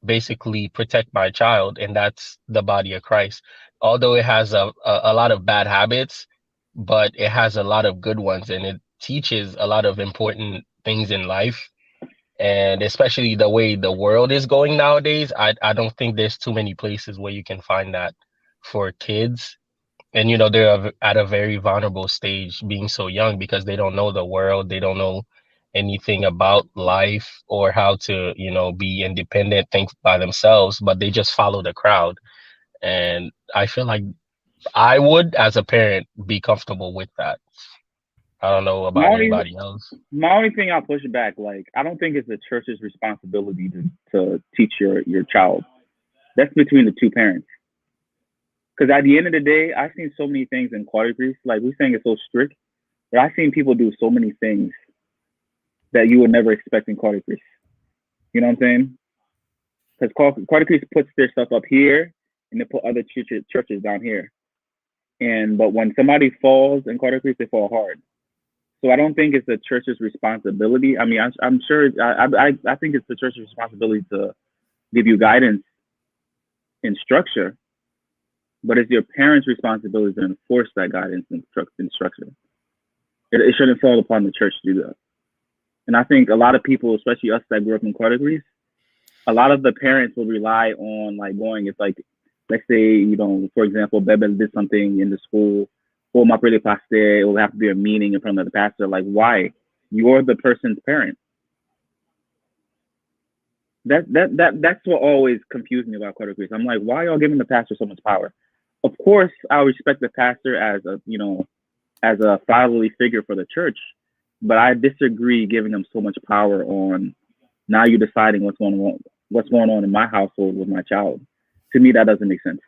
basically protect my child, and that's the body of Christ. Although it has a lot of bad habits, but it has a lot of good ones, and it teaches a lot of important things in life. And especially the way the world is going nowadays, I don't think there's too many places where you can find that for kids. And they're at a very vulnerable stage being so young because they don't know the world, they don't know anything about life or how to be independent, think by themselves, but they just follow the crowd. And I feel like I would, as a parent, be comfortable with that. I don't know My about only anybody else. my only thing I'll push back, like I don't think it's the church's responsibility to teach your child. That's between the two parents. Because at the end of the day, I've seen so many things in Cardiac, like we're saying it's so strict, but I've seen people do so many things that you would never expect in Cardiac. You know what I'm saying? Because Cardiac puts their stuff up here and they put other churches down here. But when somebody falls in Cardiac, they fall hard. So I don't think it's the church's responsibility. I mean, I'm sure. I think it's the church's responsibility to give you guidance and structure, but it's your parents' responsibility to enforce that guidance and structure. It shouldn't fall upon the church to do that. And I think a lot of people, especially us that grew up in Cardiac, a lot of the parents will rely on like going. It's like, let's say, for example, Bebe did something in the school, or my pretty pastor, it will have to be a meeting in front of the pastor. Like, why? You're the person's parent. That's what always confused me about Cardiac. I'm like, why are y'all giving the pastor so much power? Of course, I respect the pastor as a fatherly figure for the church, but I disagree giving them so much power on now you're deciding what's going on in my household with my child. To me, that doesn't make sense.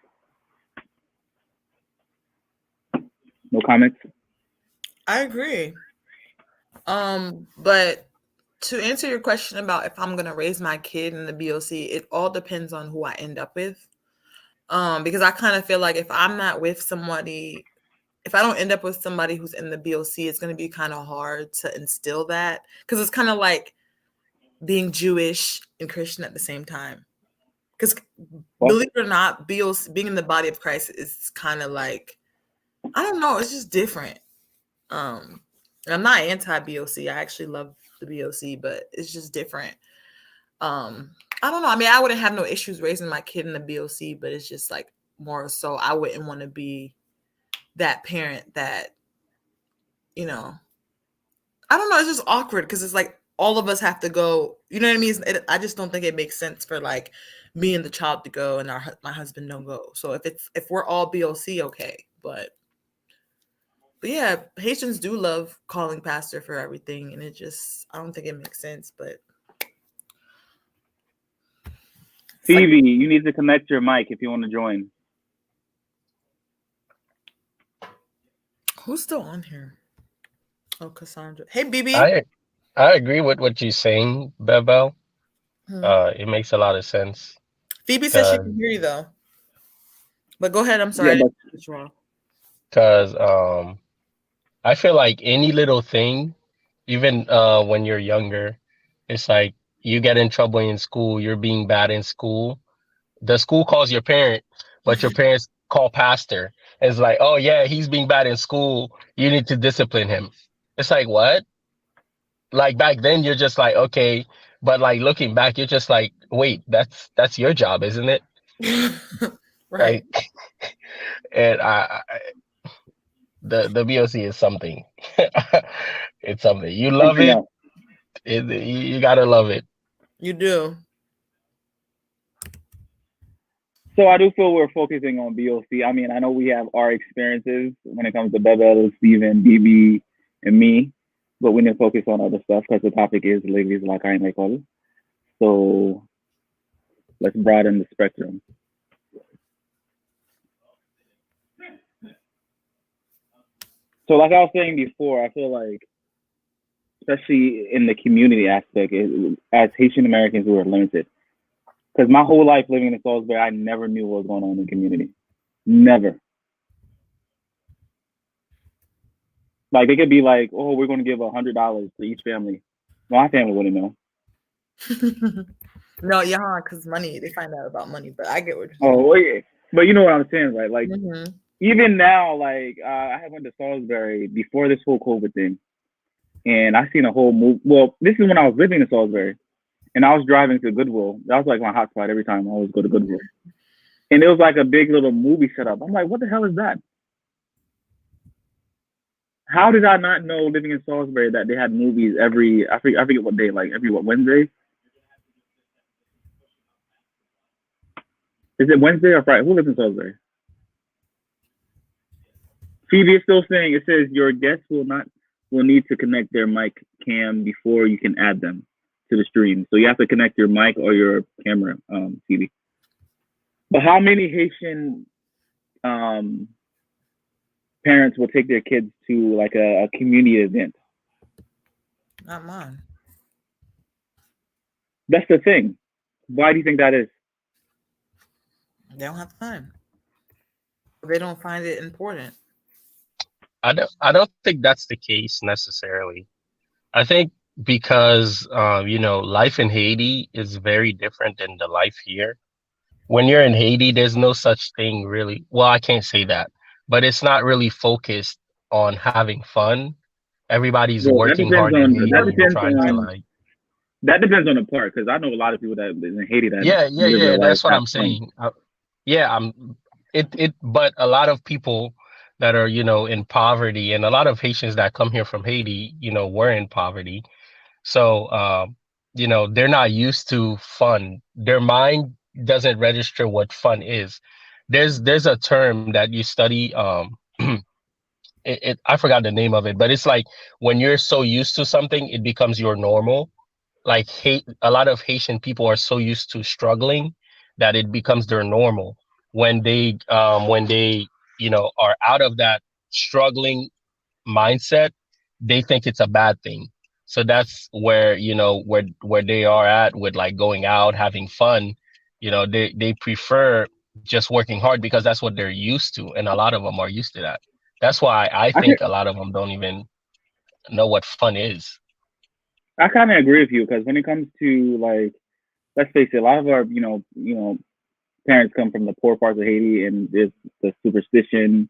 No comments? I agree. But to answer your question about if I'm gonna raise my kid in the BOC, it all depends on who I end up with. Because I kind of feel like if I'm not with somebody, if I don't end up with somebody who's in the BOC, it's gonna be kind of hard to instill that. Because it's kind of like being Jewish and Christian at the same time. Because believe it or not, BOC, being in the body of Christ is kind of like, I don't know, it's just different. I'm not anti-BOC. I actually love the BOC, but it's just different. I don't know. I mean, I wouldn't have no issues raising my kid in the BOC, but it's just like more so I wouldn't want to be that parent that, I don't know. It's just awkward because it's like all of us have to go. You know what I mean? I just don't think it makes sense for like me and the child to go and my husband don't go. So if we're all BOC, okay, but But yeah, Haitians do love calling pastor for everything, and I don't think it makes sense. But Phoebe, you need to connect your mic if you want to join. Who's still on here? Oh, Cassandra. Hey, BB. I agree with what you're saying, Bebel. It makes a lot of sense. Phoebe said she can hear you though. But go ahead. I'm sorry. Yeah, What's wrong? Because I feel like any little thing, even when you're younger, it's like you get in trouble in school, you're being bad in school. The school calls your parent, but your parents call pastor. It's like, oh yeah, he's being bad in school. You need to discipline him. It's like, what? Like back then, you're just like, okay, but like looking back, you're just like, wait, that's your job, isn't it? Right. Like, and the BOC is something. It's something. You love something it. else. You gotta love it. You do. So I do feel we're focusing on BOC. I mean, I know we have our experiences when it comes to Bebel, Steven, BB, and me, but we need to focus on other stuff because the topic is legliz, lakay, lekòl. So let's broaden the spectrum. So like I was saying before, I feel like, especially in the community aspect, as Haitian Americans, we were limited. Because my whole life living in Salisbury, I never knew what was going on in the community. Never. Like they could be like, "Oh, we're going to give $100 to each family." My family wouldn't know. No, yeah, because money. They find out about money, but I get what you're saying. Oh, yeah. But you know what I'm saying, right? Like even now, like I went to Salisbury before this whole COVID thing, and I seen a whole move. Well, this is when I was living in Salisbury, and I was driving to Goodwill. That was like my hotspot every time I always go to Goodwill. And it was like a big little movie setup. I'm like, what the hell is that? How did I not know living in Salisbury that they had movies every I forget what day, like every Wednesday? Is it Wednesday or Friday? Who lives in Salisbury? Phoebe is still saying it says your guests will need to connect their mic cam before you can add them to the stream. So you have to connect your mic or your camera, Phoebe. But how many Haitian parents will take their kids to like a community event? Not mine. That's the thing. Why do you think that is? They don't have time. They don't find it important. I don't think that's the case necessarily. I think because life in Haiti is very different than the life here. When you're in Haiti, there's no such thing really. Well, I can't say that, but it's not really focused on having fun. Everybody's Well, that working depends hard in on Haiti and trying to like. that depends on the part because I know a lot of people that live in Haiti that live Yeah. their life That's what have I'm fun. saying. Yeah, but a lot of people that are, in poverty and a lot of Haitians that come here from Haiti, were in poverty. So, they're not used to fun. Their mind doesn't register what fun is. There's a term that you study. I forgot the name of it, but it's like when you're so used to something, it becomes your normal. Like a lot of Haitian people are so used to struggling that it becomes their normal. When they are out of that struggling mindset, they think it's a bad thing. So that's where where they are at with like going out having fun. They prefer just working hard because that's what they're used to, and a lot of them are used to that. That's why I I can, think a lot of them don't even know what fun is. I kind of agree with you because when it comes to like, let's face it, a lot of our parents come from the poor parts of Haiti, and it's the superstition,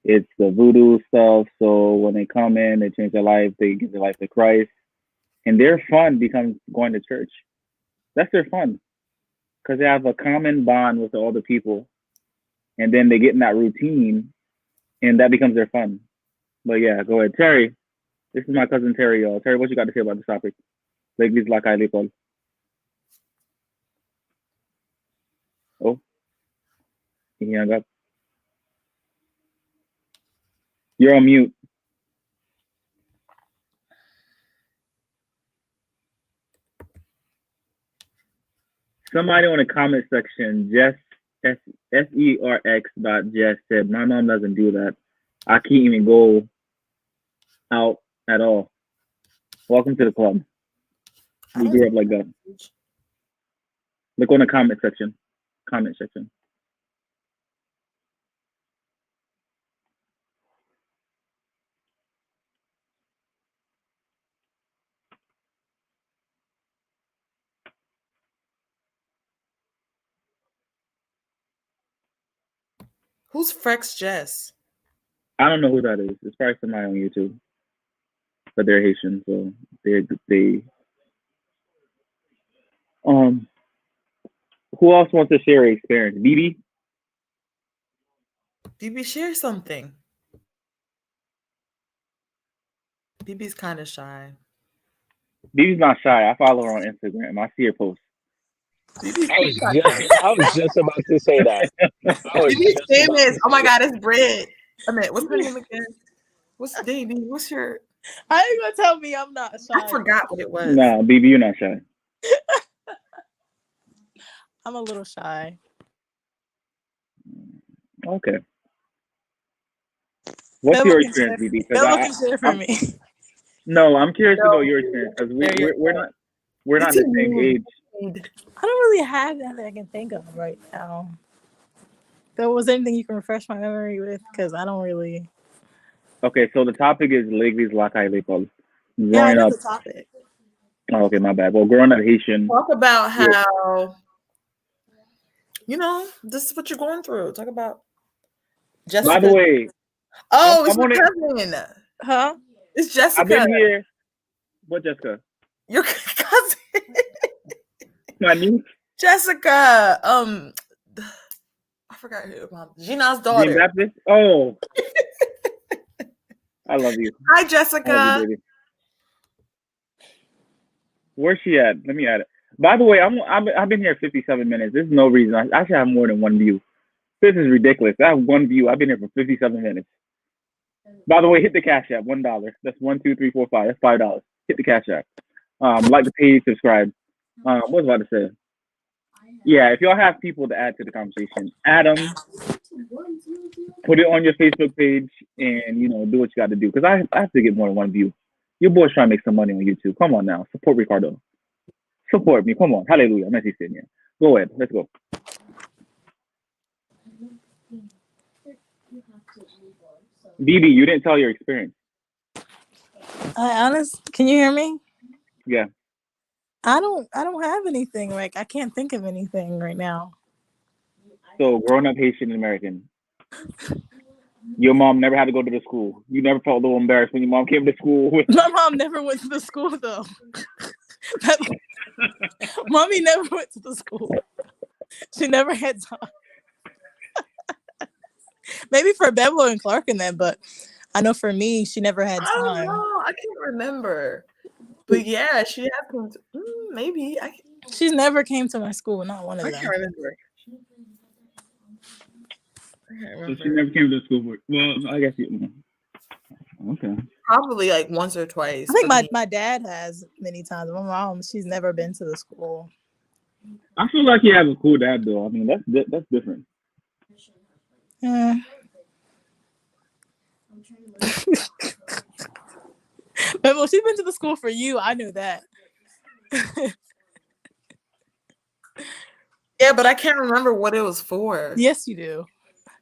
it's the voodoo stuff. So when they come in, they change their life, they give their life to Christ, and their fun becomes going to church. That's their fun because they have a common bond with all the people, and then they get in that routine, and that becomes their fun. But yeah, go ahead, Terry. This is my cousin Terry, y'all. Terry, what you got to say about this topic? Legliz, lakay, lekòl. Oh, he hung up. You're on mute. Somebody on the comment section, Ferx said, my mom doesn't do that. I can't even go out at all. Welcome to the club. We grew up like that. Look on the comment section. Comment section. Who's Frex Jess? I don't know who that is. It's probably somebody on YouTube, but they're Haitian, so they. Who else wants to share an experience? BB? BB, share something. BB's kind of shy. BB's not shy. I follow her on Instagram. I see her post. I was just about to say that. BB's famous. Oh my God, it's Brit. I mean, what's her name again? What's Davey? What's your? How you gonna tell me I'm not shy? I forgot what it was. Nah, BB, you're not shy. I'm a little shy. Okay. What's your experience, BB? No, I'm curious to know your experience because we're not the same age. I don't really have that I can think of right now. There was anything you can refresh my memory with because I don't really. Okay, so the topic is legliz, lakay, lekòl. Yeah, I know the topic. Oh, okay, my bad. Well, growing up Haitian. Talk about how, this is what you're going through. Talk about Jessica. By the way. Oh, it's your cousin. Huh? It's Jessica. I've been here. What Jessica? Your cousin. My niece? Jessica. I forgot her mom. Gina's daughter. Jean Baptist? Oh. I love you. Hi, Jessica. I love you, where's she at? Let me add it. By the way, I've been here 57 minutes. There's no reason. I should have more than one view. This is ridiculous. I have one view. I've been here for 57 minutes. By the way, hit the Cash App. $1. That's 1, 2, 3, 4, 5. That's $5. Hit the Cash App. Like the page, subscribe. What was I about to say? Yeah, if y'all have people to add to the conversation, add them. Put it on your Facebook page, and do what you got to do. Because I have to get more than one view. Your boy's trying to make some money on YouTube. Come on now, support Ricardo. Support me. Come on, hallelujah. Messi sitting here. Go ahead. Let's go. BB, you didn't tell your experience. Can you hear me? Yeah. I don't have anything. Like, I can't think of anything right now. So, growing up Haitian American, your mom never had to go to the school. You never felt a little embarrassed when your mom came to school with. My mom never went to the school though. Mommy never went to the school. She never had time. Maybe for Bevel and Clark and them, but I know for me, she never had time. I don't know. I can't remember. But yeah, she had come to, maybe. She never came to my school, not one of them. I can't remember. So she never came to school. Well, I guess you. Okay. Probably like once or twice. I think my dad has many times. My mom, she's never been to the school. I feel like you have a cool dad, though. I mean, that's different. Yeah. But well, she's been to the school for you. I knew that. Yeah, but I can't remember what it was for. Yes, you do.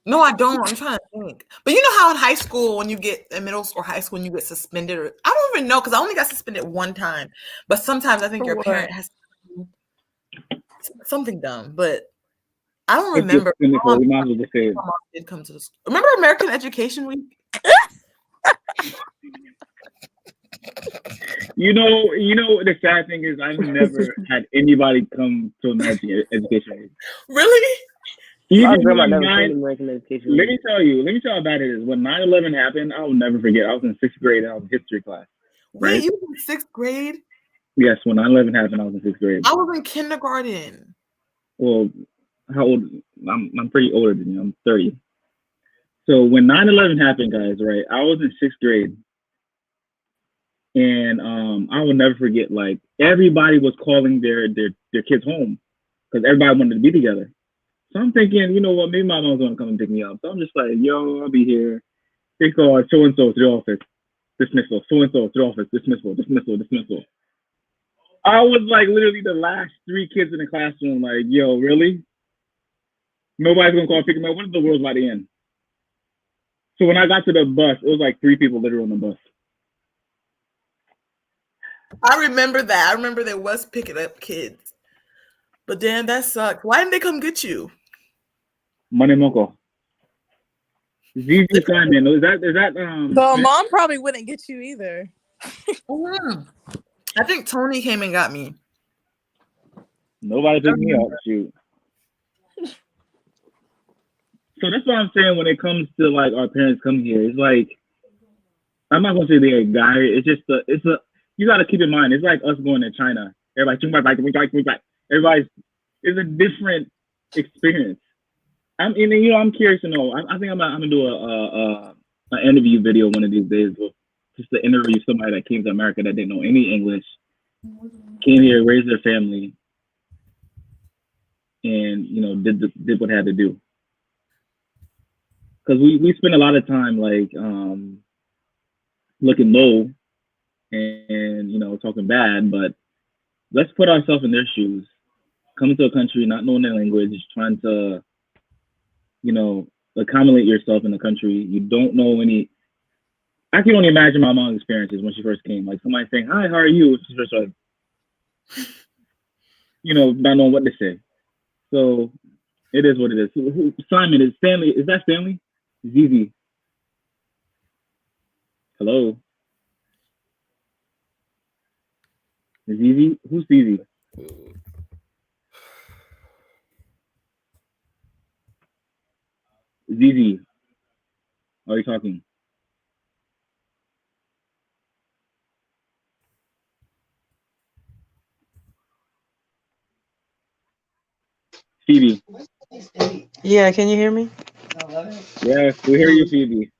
No, I don't. I'm trying to think. But you know how in high school, when you get in middle school or high school, when you get suspended, or I don't even know because I only got suspended one time. But sometimes I think your parent has something dumb. But I don't remember. My mom did come to the school. Remember American Education Week? You know, the sad thing is I've never had anybody come to American Education Week. Really? Let me tell you how bad it is. When 9/11 happened, I will never forget. I was in 6th grade and I was in history class. Right? Wait, you were in 6th grade? Yes, when 9/11 happened, I was in 6th grade. I was in kindergarten. Well, how old? I'm pretty older than you. I'm 30. So when 9/11 happened, guys, right? I was in 6th grade. And I will never forget, like, everybody was calling their kids home. because everybody wanted to be together. So I'm thinking, you know what, maybe my mom's gonna come and pick me up. So I'm just like, yo, I'll be here. They call so and so to the office, dismissal. So and so to the office, dismissal, dismissal, dismissal. I was like literally the last three kids in the classroom. Like, yo, really? Nobody's gonna call and pick me up. What if the world's about to end? So when I got to the bus, it was like three people literally on the bus. I remember that. I remember they was picking up kids. But damn, that sucked. Why didn't they come get you? Money Moko. ZZ Simon. Is that The mom probably wouldn't get you either. I think Tony came and got me. Nobody picked me up. Shoot. So that's what I'm saying when it comes to like our parents come here. It's like I'm not gonna say they're a guy. It's just you gotta keep in mind. It's like us going to China. Everybody, everybody's it's a different experience. I'm curious to know. I think I'm gonna do an interview video one of these days, just to interview somebody that came to America that didn't know any English, came here, raised their family, and did what had to do. Because we spend a lot of time like looking low and talking bad, but let's put ourselves in their shoes. Coming to a country, not knowing their language, trying to accommodate yourself in the country. You don't know any. I can only imagine my mom's experiences when she first came. Like somebody saying, "Hi, how are you?" She's just like, not knowing what to say. So it is what it is. Simon, is Stanley? Is that Stanley? ZZ. Hello. ZZ? Who's ZZ? ZZ. Are you talking? Phoebe. Yeah, can you hear me? Yes, we hear you, Phoebe.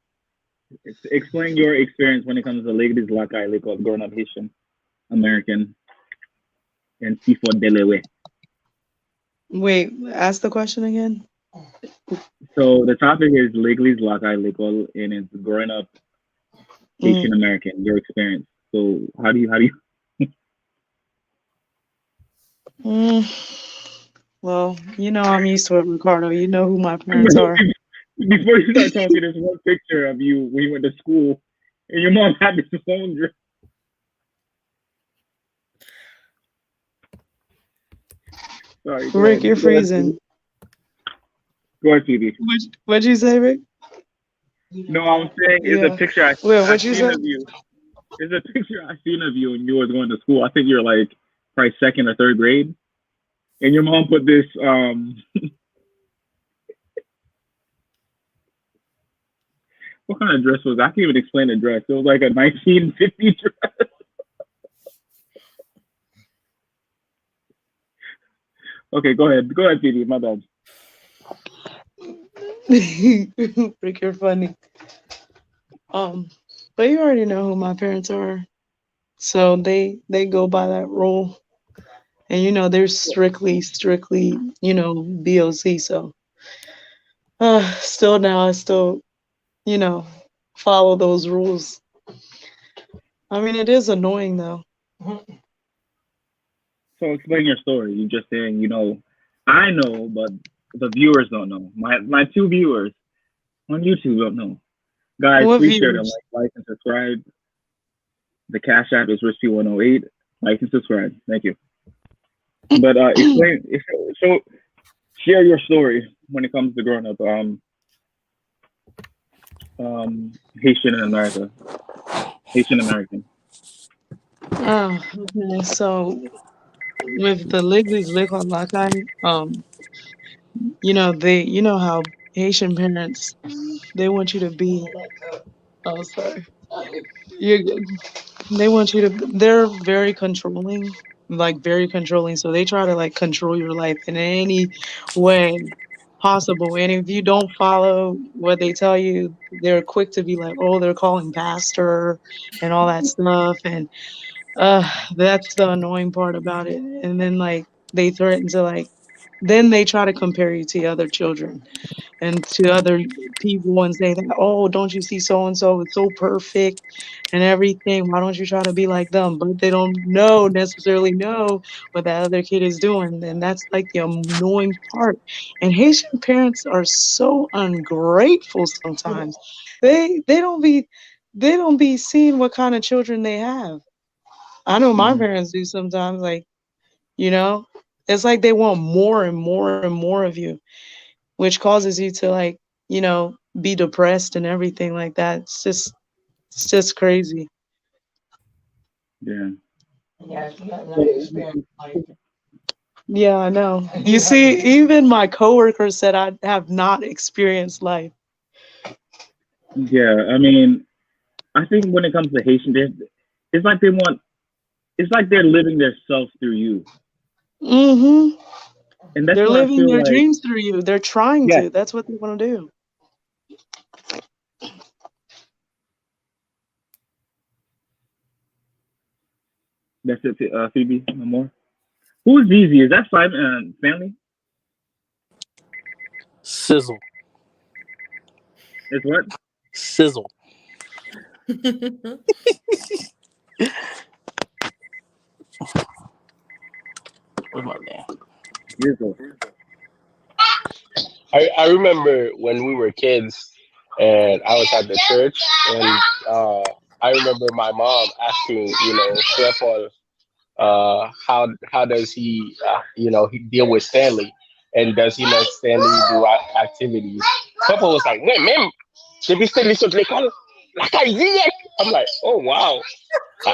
Explain your experience when it comes to legliz, lakay, lekòl, growing up Haitian American and seafood delewe. Wait, ask the question again. So the topic is legliz, lakay, lekòl, and it's growing up Haitian American. Your experience. So how do you? Well, I'm used to it, Ricardo. You know who my parents are. Before you start talking, there's one picture of you when you went to school, and your mom had this phone dress. Sorry, Rick, you're freezing. Go ahead, Phoebe. What'd you say, Rick? No, I'm saying it's a picture I seen of you. It's a picture I seen of you when you was going to school. I think you're like probably second or third grade, and your mom put this. What kind of dress was that? I can't even explain the dress. It was like a 1950s dress. Okay, go ahead. Go ahead, Phoebe. My bad. Rick, you're funny. But you already know who my parents are. So they go by that rule. And they're strictly, BOC. So still now I still, follow those rules. I mean, it is annoying though. So explain your story. You just saying, I know, but the viewers don't know. My two viewers on YouTube don't know. Guys, please share them. Like and subscribe. The Cash App is Risky108. Like and subscribe. Thank you. But explain. So share your story when it comes to growing up Haitian in America. Haitian American. Oh, okay. So with the legliz, lekòl, lakay, they how Haitian parents, they want you to be. Oh, sorry. You're good. They want you to. They're very controlling, like very controlling. So they try to like control your life in any way possible. And if you don't follow what they tell you, they're quick to be like, "Oh, they're calling pastor," and all that stuff. And that's the annoying part about it. And then like they threaten to like then they try to compare you to other children and to other people and say that, oh, don't you see so and so is so perfect and everything? Why don't you try to be like them? But they don't necessarily know what that other kid is doing. And that's like the annoying part. And Haitian parents are so ungrateful sometimes. They don't be seeing what kind of children they have. I know my Mhm. parents do sometimes, like, you know, it's like they want more and more and more of you, which causes you to like, be depressed and everything like that. It's just crazy. Yeah. Yeah, I know. You see, even my coworkers said I have not experienced life. Yeah. I mean, I think when it comes to Haitian, it's like they want. It's like they're living their self through you, Hmm. and that's They're why I living feel their like dreams through you. They're trying yes, to. That's what they want to do. that's it. Phoebe, no more. Who is Easy? Is that Simon family? Sizzle. It's what? Sizzle. Where's my man? Jizzle. I remember when we were kids and I was at the church and I remember my mom asking, Paul, how does he, he deal with Stanley, and does he let Stanley do activities? Papa was like, "Wait, ma'am, depuis Stanley saute l'école, lakay direct." I'm like, "Oh wow."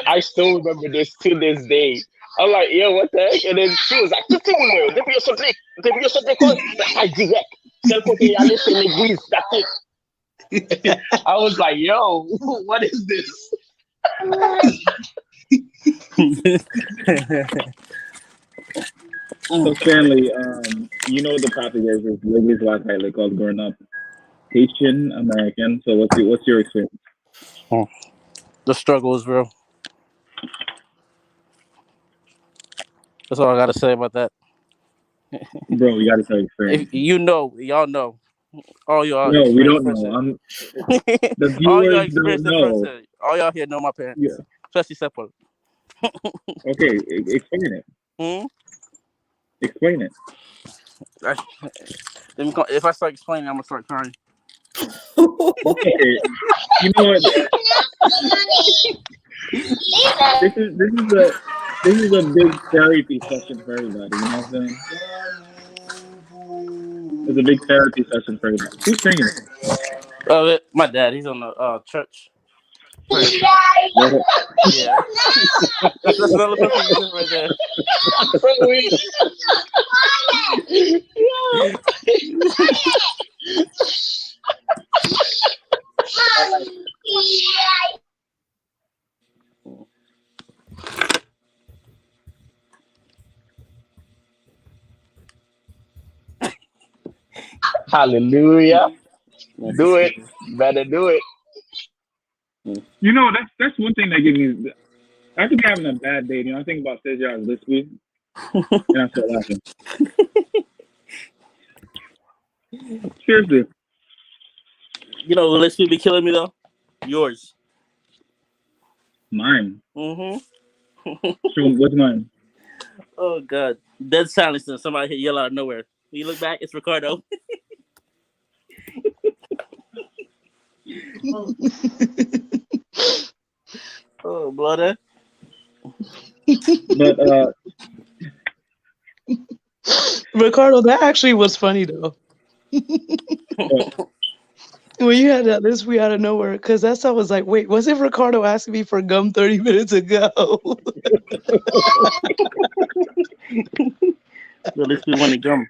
I still remember this to this day. I'm like, "Yo, what the heck?" And then she was like, "Tout le monde, depuis yo saute l'école, lakay direct. Seul côté y aller, c'est l'église, that's it." I was like, "Yo, what is this?" So Stanley, you know the topic is legliz lakay lekòl growing up Haitian American. So what's your experience, The struggle is real. That's all I gotta say about that. bro? You got to tell your experience. If y'all know, all y'all No, we experience don't know. firsthand. The All y'all viewers don't experience it know. firsthand. All y'all here know my Yeah. parents, especially Seppo. Okay, explain it. Hmm? Explain it. I, if I start explaining, I'm gonna start crying. That's okay. You know what? This is a big therapy session for everybody. You know what I'm saying? It's a big therapy session for everybody. Who's singing it? My dad, he's on the church prayer. What? Yeah, that's another person you just right there. Hallelujah. Yes, Do it's it. Better do it. You know that's one thing that gives me. I could be having a bad day. I think about Cesar's this week, and I start laughing. Seriously, You know, let's be killing me though. Yours. mine. Mm-hmm. So what's mine? Oh God, dead silence and somebody hit yell out of nowhere. When you look back, it's Ricardo. Oh, bloody. But Ricardo, that actually was funny though. but When you had that list we out of nowhere, because that's I was like, wait, was it Ricardo asking me for gum 30 minutes ago? At least we want to gum.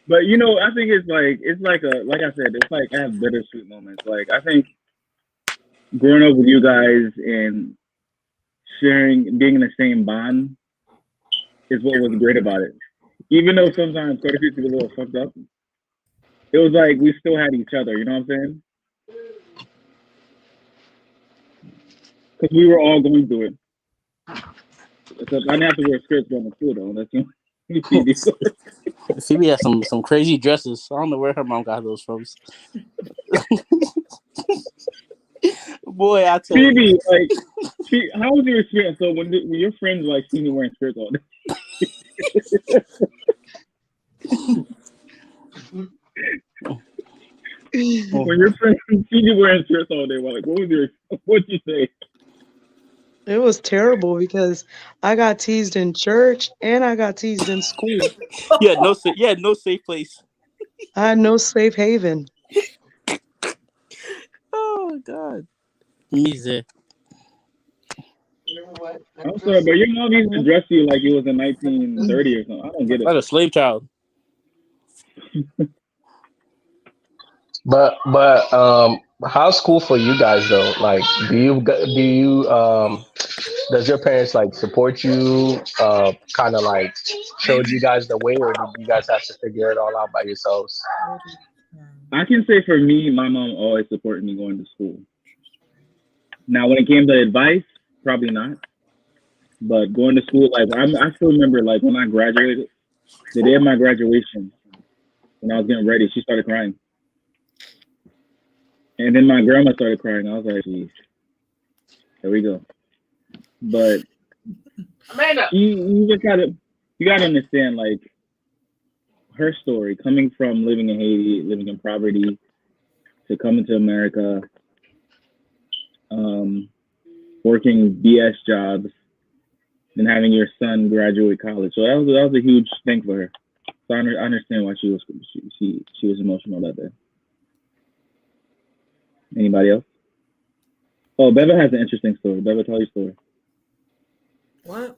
but I think it's like I said, it's like I have bittersweet moments. Like I think growing up with you guys and sharing, being in the same bond is what was great about it. Even though sometimes quite a few people were a little fucked up, it was like we still had each other. You know what I'm saying? Because we were all going through it. Except I didn't have to wear skirts going to school though. That's the only Phoebe. Phoebe has some crazy dresses. I don't know where her mom got those from. Boy, I tell you. Phoebe, like, how was your experience? So when your friends like see me wearing skirts all day, when your friends see you wearing skirts all day, well, like, what'd you say? It was terrible because I got teased in church and I got teased in school. You had no safe place. I had no safe haven. Oh God. Easy. I'm sorry, but your mom used to dress you like it was in 1930 or something. I don't get it. Like a slave child. But how's school for you guys though? Like, does your parents like support you? Kind of like showed you guys the way, or did you guys have to figure it all out by yourselves? I can say for me, my mom always supported me going to school. Now, when it came to advice, probably not. But going to school, like I still remember, like when I graduated, the day of my graduation, when I was getting ready, she started crying, and then my grandma started crying. I was like, "Geez, here we go." But you just gotta understand, like her story, coming from living in Haiti, living in poverty, to coming to America, working BS jobs, and having your son graduate college. So that was a huge thing for her. So I understand why she was emotional that day. Anybody else? Oh, Beva has an interesting story. Beva, tell your story. What?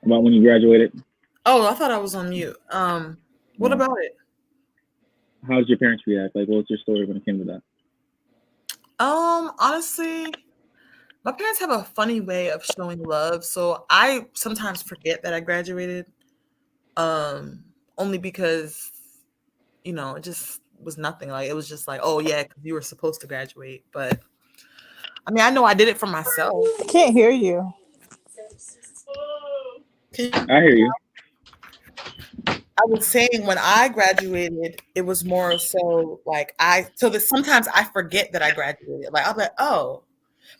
About when you graduated. Oh, I thought I was on mute. What about it? How did your parents react? Like, what was your story when it came to that? Honestly, my parents have a funny way of showing love, so I sometimes forget that I graduated. Only because, it just was nothing. Like, it was just like, oh yeah, because you were supposed to graduate. But I mean, I know I did it for myself. I can't hear you. I hear you. I was saying when I graduated, it was more so like sometimes I forget that I graduated. Like, I'm like, oh,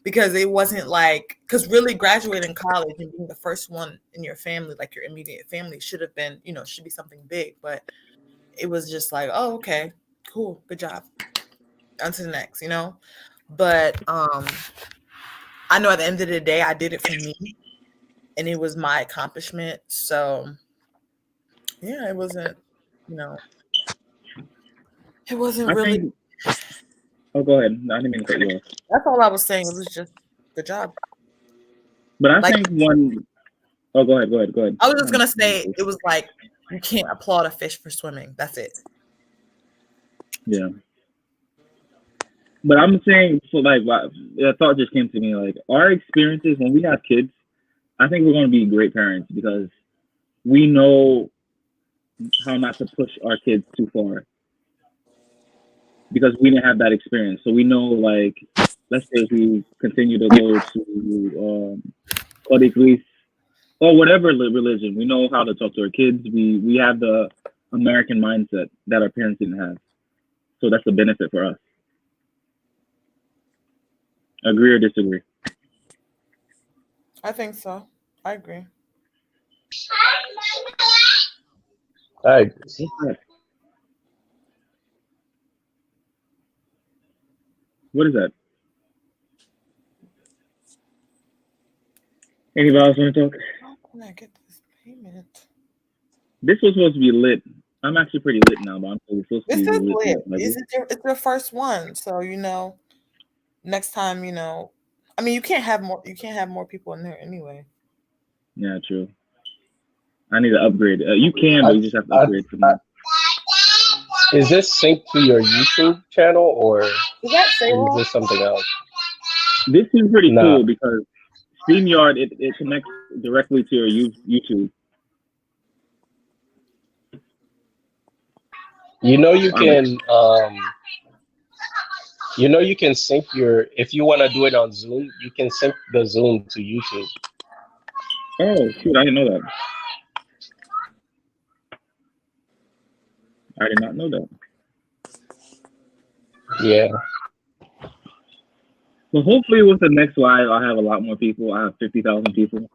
because it wasn't like, because really graduating college and being the first one in your family, like your immediate family, should have been, should be something big. But it was just like, oh, okay, cool, good job. On to the next, But I know at the end of the day, I did it for me, and it was my accomplishment. So yeah, it wasn't, it wasn't really. Oh, go ahead. I didn't mean to cut you off. That's all I was saying. It was just good job. But I think one. Oh, go ahead. I was just gonna say it was like you can't applaud a fish for swimming. That's it. Yeah. But I'm saying, so like, a thought just came to me. Like, our experiences when we have kids, I think we're going to be great parents because we know how not to push our kids too far because we didn't have that experience. So we know, like, let's say if we continue to go to legliz or whatever religion, we know how to talk to our kids. We have the American mindset that our parents didn't have. So that's a benefit for us. Agree or disagree? I think so. I agree. I agree. What is that? Anybody else want to talk? How can I get this payment? This was supposed to be lit. I'm actually pretty lit now, but I'm supposed to This be is lit. lit. It's your first one, so next time, I mean, you can't have more people in there anyway. Yeah, true. I need to upgrade. You can, but you just have to upgrade for that. Is this synced to your YouTube channel or is that this something else? This is pretty cool because StreamYard it connects directly to your YouTube. You can You can sync if you want to do it on Zoom, you can sync the Zoom to YouTube. Oh shoot, I didn't know that. I did not know that. Yeah. So hopefully with the next live, I'll have a lot more people. I have 50,000 people.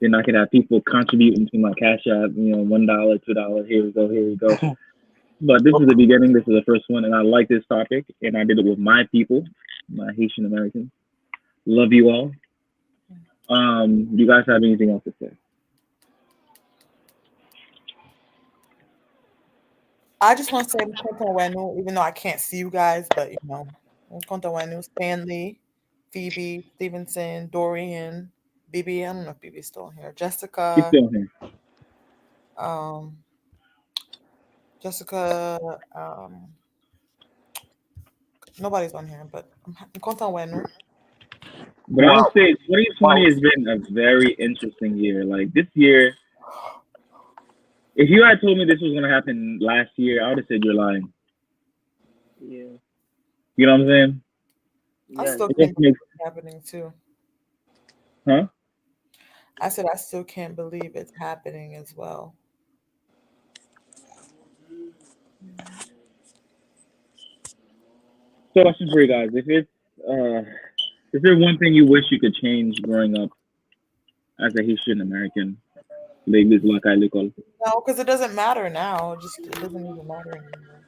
Then I can have people contributing to my Cash App. $1, $2. Here we go. Here we go. But this is the beginning. This is the first one, and I like this topic, and I did it with my people, my Haitian Americans. Love you all. Do you guys have anything else to say? I just want to say even though I can't see you guys, but Stanley, Phoebe, Stevenson, Dorian, BB. I don't know if BB's still here. He's Jessica, still here. Jessica, nobody's on here, but I'm content wenu. But I would say 2020 has been a very interesting year. Like this year, if you had told me this was going to happen last year, I would have said you're lying. Yeah. You know what I'm saying? I Yeah. still can't believe it's happening too. Huh? I said I still can't believe it's happening as well. So, question for you guys: is there one thing you wish you could change growing up as a Haitian American? Legliz, lakay, lekòl. No, because it doesn't matter now. It doesn't even matter anymore.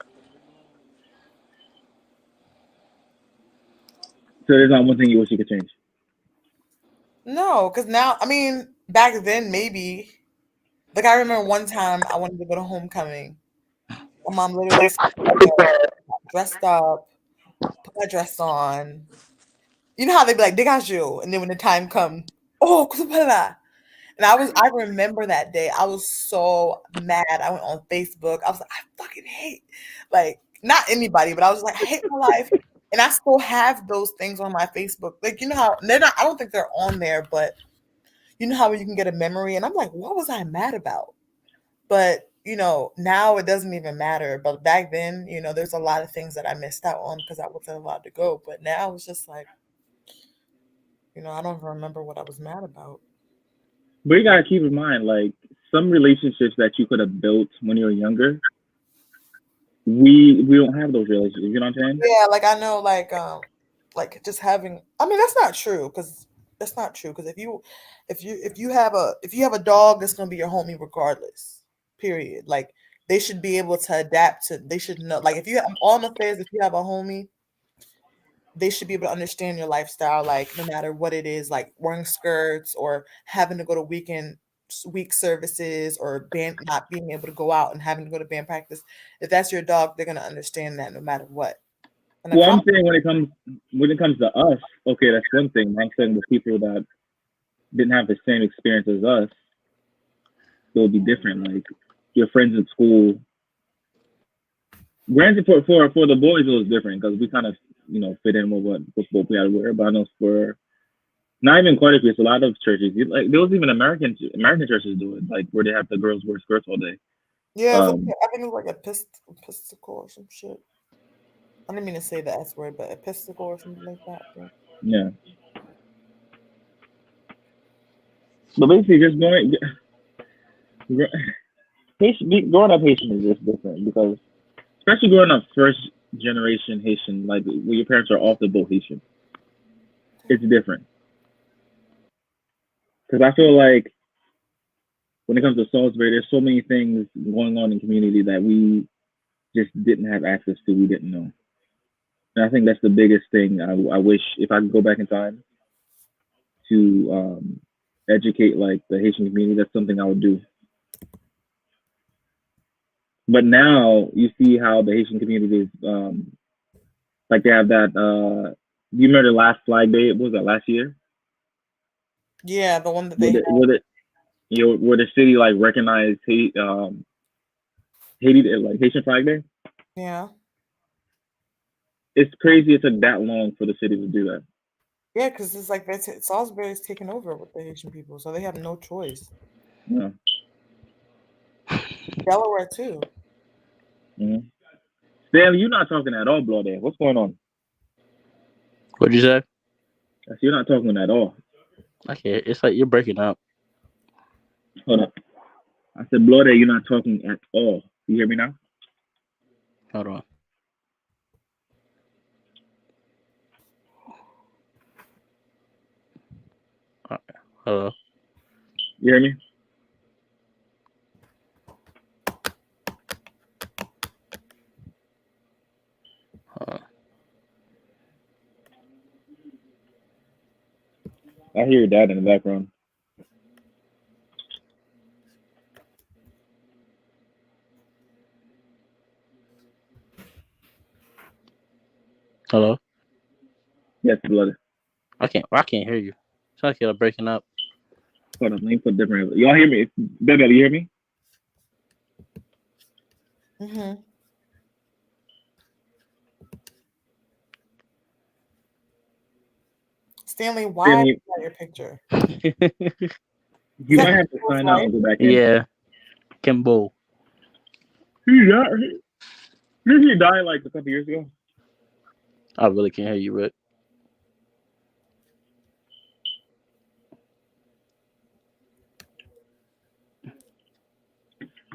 So there's not one thing you wish you could change. No, because now, I mean, back then maybe. Like I remember one time I wanted to go to homecoming. My mom literally dressed up, put my dress on. You know how they be like, "Dégagez," and then when the time comes, oh, kusupala. And I remember that day. I was so mad. I went on Facebook. I was like, I fucking hate, like, not anybody, but I was like, I hate my life. And I still have those things on my Facebook. Like, you know how they're not, I don't think they're on there, but you know how you can get a memory. And I'm like, what was I mad about? But, now it doesn't even matter. But back then, there's a lot of things that I missed out on because I wasn't allowed to go. But now it's just like, I don't even remember what I was mad about. But you gotta keep in mind, like some relationships that you could have built when you were younger, we don't have those relationships. You know what I'm saying? Yeah, like I know, like just having. I mean, that's not true because if you have a dog, that's gonna be your homie regardless. Period. Like they should be able to adapt to. They should know. Like if you have all my friends, if you have a homie, they should be able to understand your lifestyle, like no matter what it is, like wearing skirts or having to go to week services or band not being able to go out and having to go to band practice. If that's your dog, they're gonna understand that no matter what. And Well, I'm saying when it comes to us, okay, that's one thing. I'm saying the people that didn't have the same experience as us, they'll be different. Like your friends at school. Granted, for the boys, it was different because we kind of fit in with what we had to wear. But I know for not even quite a few, a lot of churches, like there was even American churches do it, like where they have the girls wear skirts all day. Yeah, I think it was like Episcopal or some shit. I didn't mean to say the S word, but Episcopal or something like that. Yeah. But basically, just growing up Haitian is just different because, especially growing up first generation Haitian, like where your parents are off the boat Haitian, it's different. Because I feel like when it comes to Salisbury, there's so many things going on in the community that we just didn't have access to. We didn't know. And I think that's the biggest thing. I wish if I could go back in time to educate like the Haitian community, that's something I would do. But now you see how the Haitian community is, like they have that. Do you remember the last Flag Day? What was that last year? Yeah, the one that where the city like recognized Haiti, like Haitian Flag Day. Yeah. It's crazy it took that long for the city to do that. Yeah, because it's like Salisbury is taking over with the Haitian people, so they have no choice. Yeah. Delaware too. Mm-hmm. Stanley, you're not talking at all, blood. What's going on? What'd you say? I said, you're not talking at all. Okay, it's like you're breaking up. Hold up. I said, Bloody, you're not talking at all. You hear me now? Hold on. Hello. You hear me? I hear your dad in the background. Hello. Yes, Bloody. I can't hear you. It's like you're breaking up. Hold on, let me put different. Y'all hear me? Bebe, you hear me? Mm-hmm. Stanley, why Stanley, is that your picture? you that might have to people's sign out wife? and go back in. Yeah, Kimbo. Didn't he die like a couple years ago? I really can't hear you, Rick.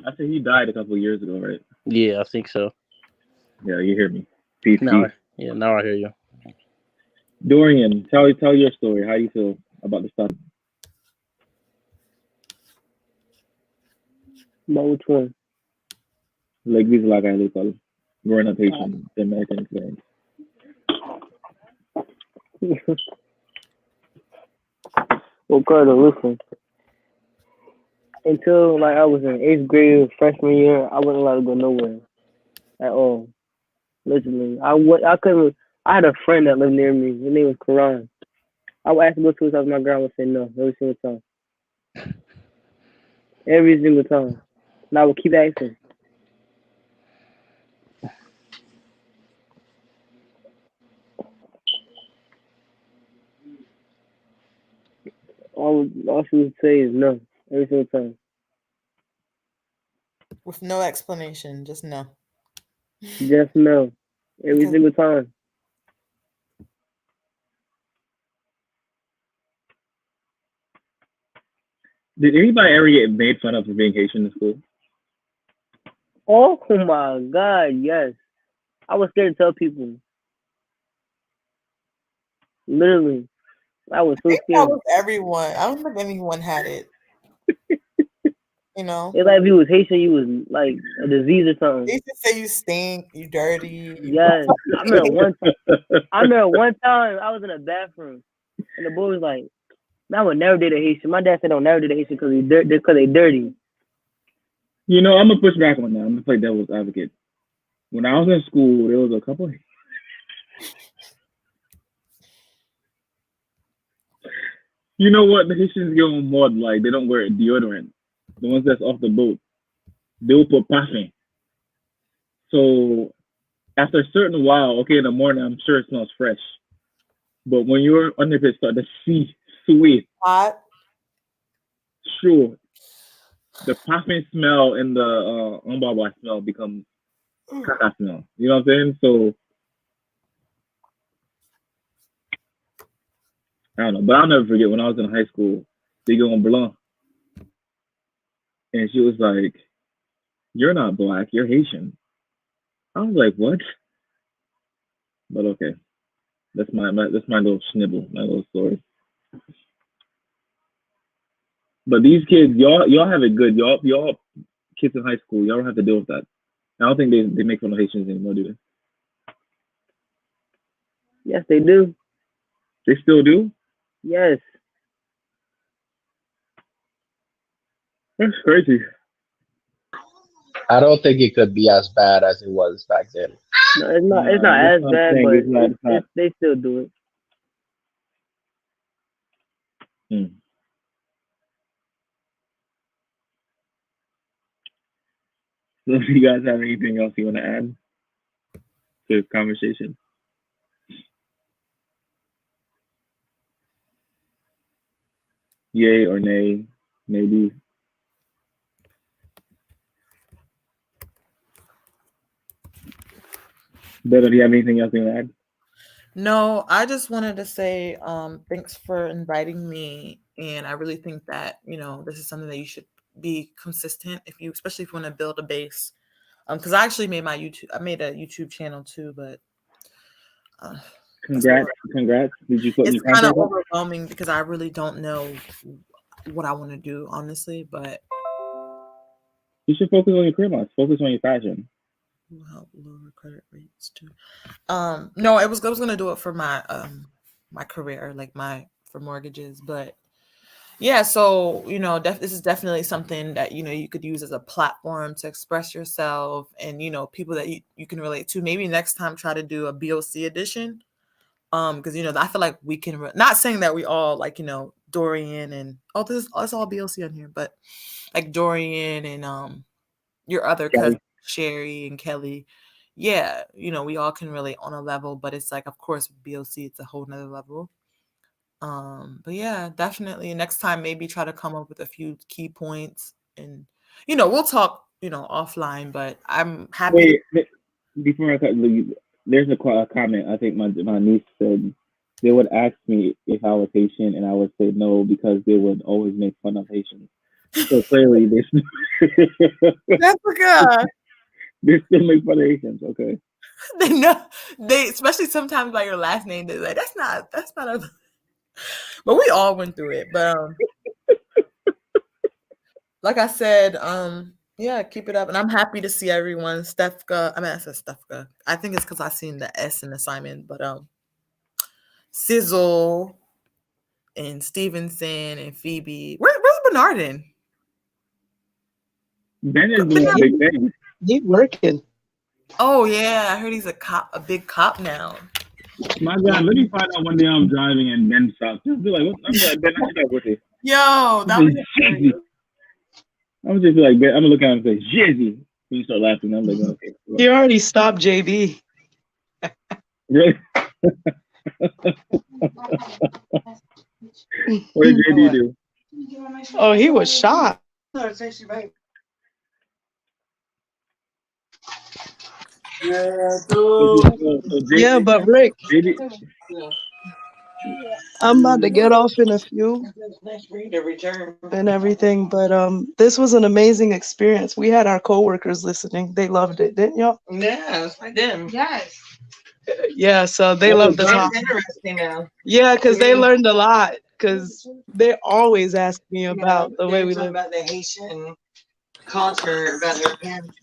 I said he died a couple years ago, right? Yeah, I think so. Yeah, you hear me. Peace, Now, peace. now I hear you. Dorian, tell your story. How do you feel about the stuff? About which one? Like these like I look growing up Haitian American experience. Well, Carter, listen. Until like I was in 8th grade, freshman year, I wasn't allowed to go nowhere at all. Literally, I couldn't. I had a friend that lived near me. His name was Karan. I would ask to go to his house. My grandma would say no every single time. Every single time. And I would keep asking. All she would say is no every single time. With no explanation, just no. Just no every Okay. single time. Did anybody ever get made fun of for being Haitian in school? Oh my God, yes. I was scared to tell people. Literally, I was I so think that scared. was everyone. I don't think anyone had it. You know, It's like if you was Haitian, you was like a disease or they something. used to say you stink, you dirty. Yes, I remember one time I was in a bathroom and the boy was like, "Man, I would never date a Haitian." My dad said, "Don't never date a Haitian because they dirty." You know, I'm gonna push back on that. I'm gonna play devil's advocate. When I was in school, there was a couple. You know what? The Haitians give them more like they don't wear deodorant. The ones that's off the boat, they'll put parfum. So after a certain while, okay, in the morning, I'm sure it smells fresh. But when you're under it, start to see sweet, Hot. sure, the parfum smell and the umbaba smell becomes caca smell. You know what I'm saying? So I don't know, but I'll never forget when I was in high school. They go on Blanc, and she was like, "You're not black, you're Haitian." I was like, "What?" But okay, that's my little snibble, my little story. But these kids, y'all have it good. Y'all kids in high school, y'all don't have to deal with that. I don't think they make fun of Haitians anymore, do they? Yes, they do. They still do. Yes. That's crazy. I don't think it could be as bad as it was back then. No, it's not. It's Nah, not that's as what I'm bad, saying. but It's not. It's not. they still do it. Hmm. So, if you guys have anything else you want to add to the conversation? Yay or nay? Maybe. Beto, do you have anything else you want to add? No, I just wanted to say thanks for inviting me, and I really think that this is something that you should be consistent if you, especially if you want to build a base. Because I actually I made a YouTube channel too, but Congrats. Did you put it's any kind of content up? overwhelming because I really don't know what I want to do, honestly. But You should focus on your career loss. Focus on your fashion. will help lower credit rates too. No, I was gonna do it for my my career, like for mortgages, but yeah. So this is definitely something that you could use as a platform to express yourself, and people that you can relate to. Maybe next time try to do a BOC edition. Because I feel like we can not saying that we all like Dorian and it's all BLC on here, but like Dorian and your other cousin Kelly. Sherry and Kelly, yeah, we all can relate on a level, but it's like of course with BLC it's a whole nother level. But yeah, definitely next time maybe try to come up with a few key points, and we'll talk offline, but I'm happy. Wait, before I cut, there's a comment. I think my niece said they would ask me if I was Haitian, and I would say no because they would always make fun of Haitians. So clearly, That's good. they still make fun of Haitians. Okay. They know they, especially sometimes by your last name, they're like, that's not a. But we all went through it. But like I said, yeah, keep it up, and I'm happy to see everyone. Stefka, I said Stefka. I think it's because I seen the S in assignment, but Sizzle and Stevenson and Phoebe. Where's Bernardin? Ben is doing a big thing. He's working. Oh yeah, I heard he's a big cop now. My God, let me find out one day I'm driving and Ben stops. Just be like, what? I'm like, Ben, I should have with it. Yo, that was Jizzy. I'm just like, Ben, I'm gonna look at him and say, Jizzy. When you start laughing, I'm like, okay. He already stopped JB. Really? What did JB do? Oh, he was shot. Yeah, but Rick, I'm about to get off in a few and everything, but this was an amazing experience. We had our coworkers listening. They loved it, didn't y'all? Yes, I did. Yes. Yeah, so they loved the talk. Interesting now. Yeah, because they learned a lot. Because they always ask me about the way we live. About the Haitian culture, about their parents.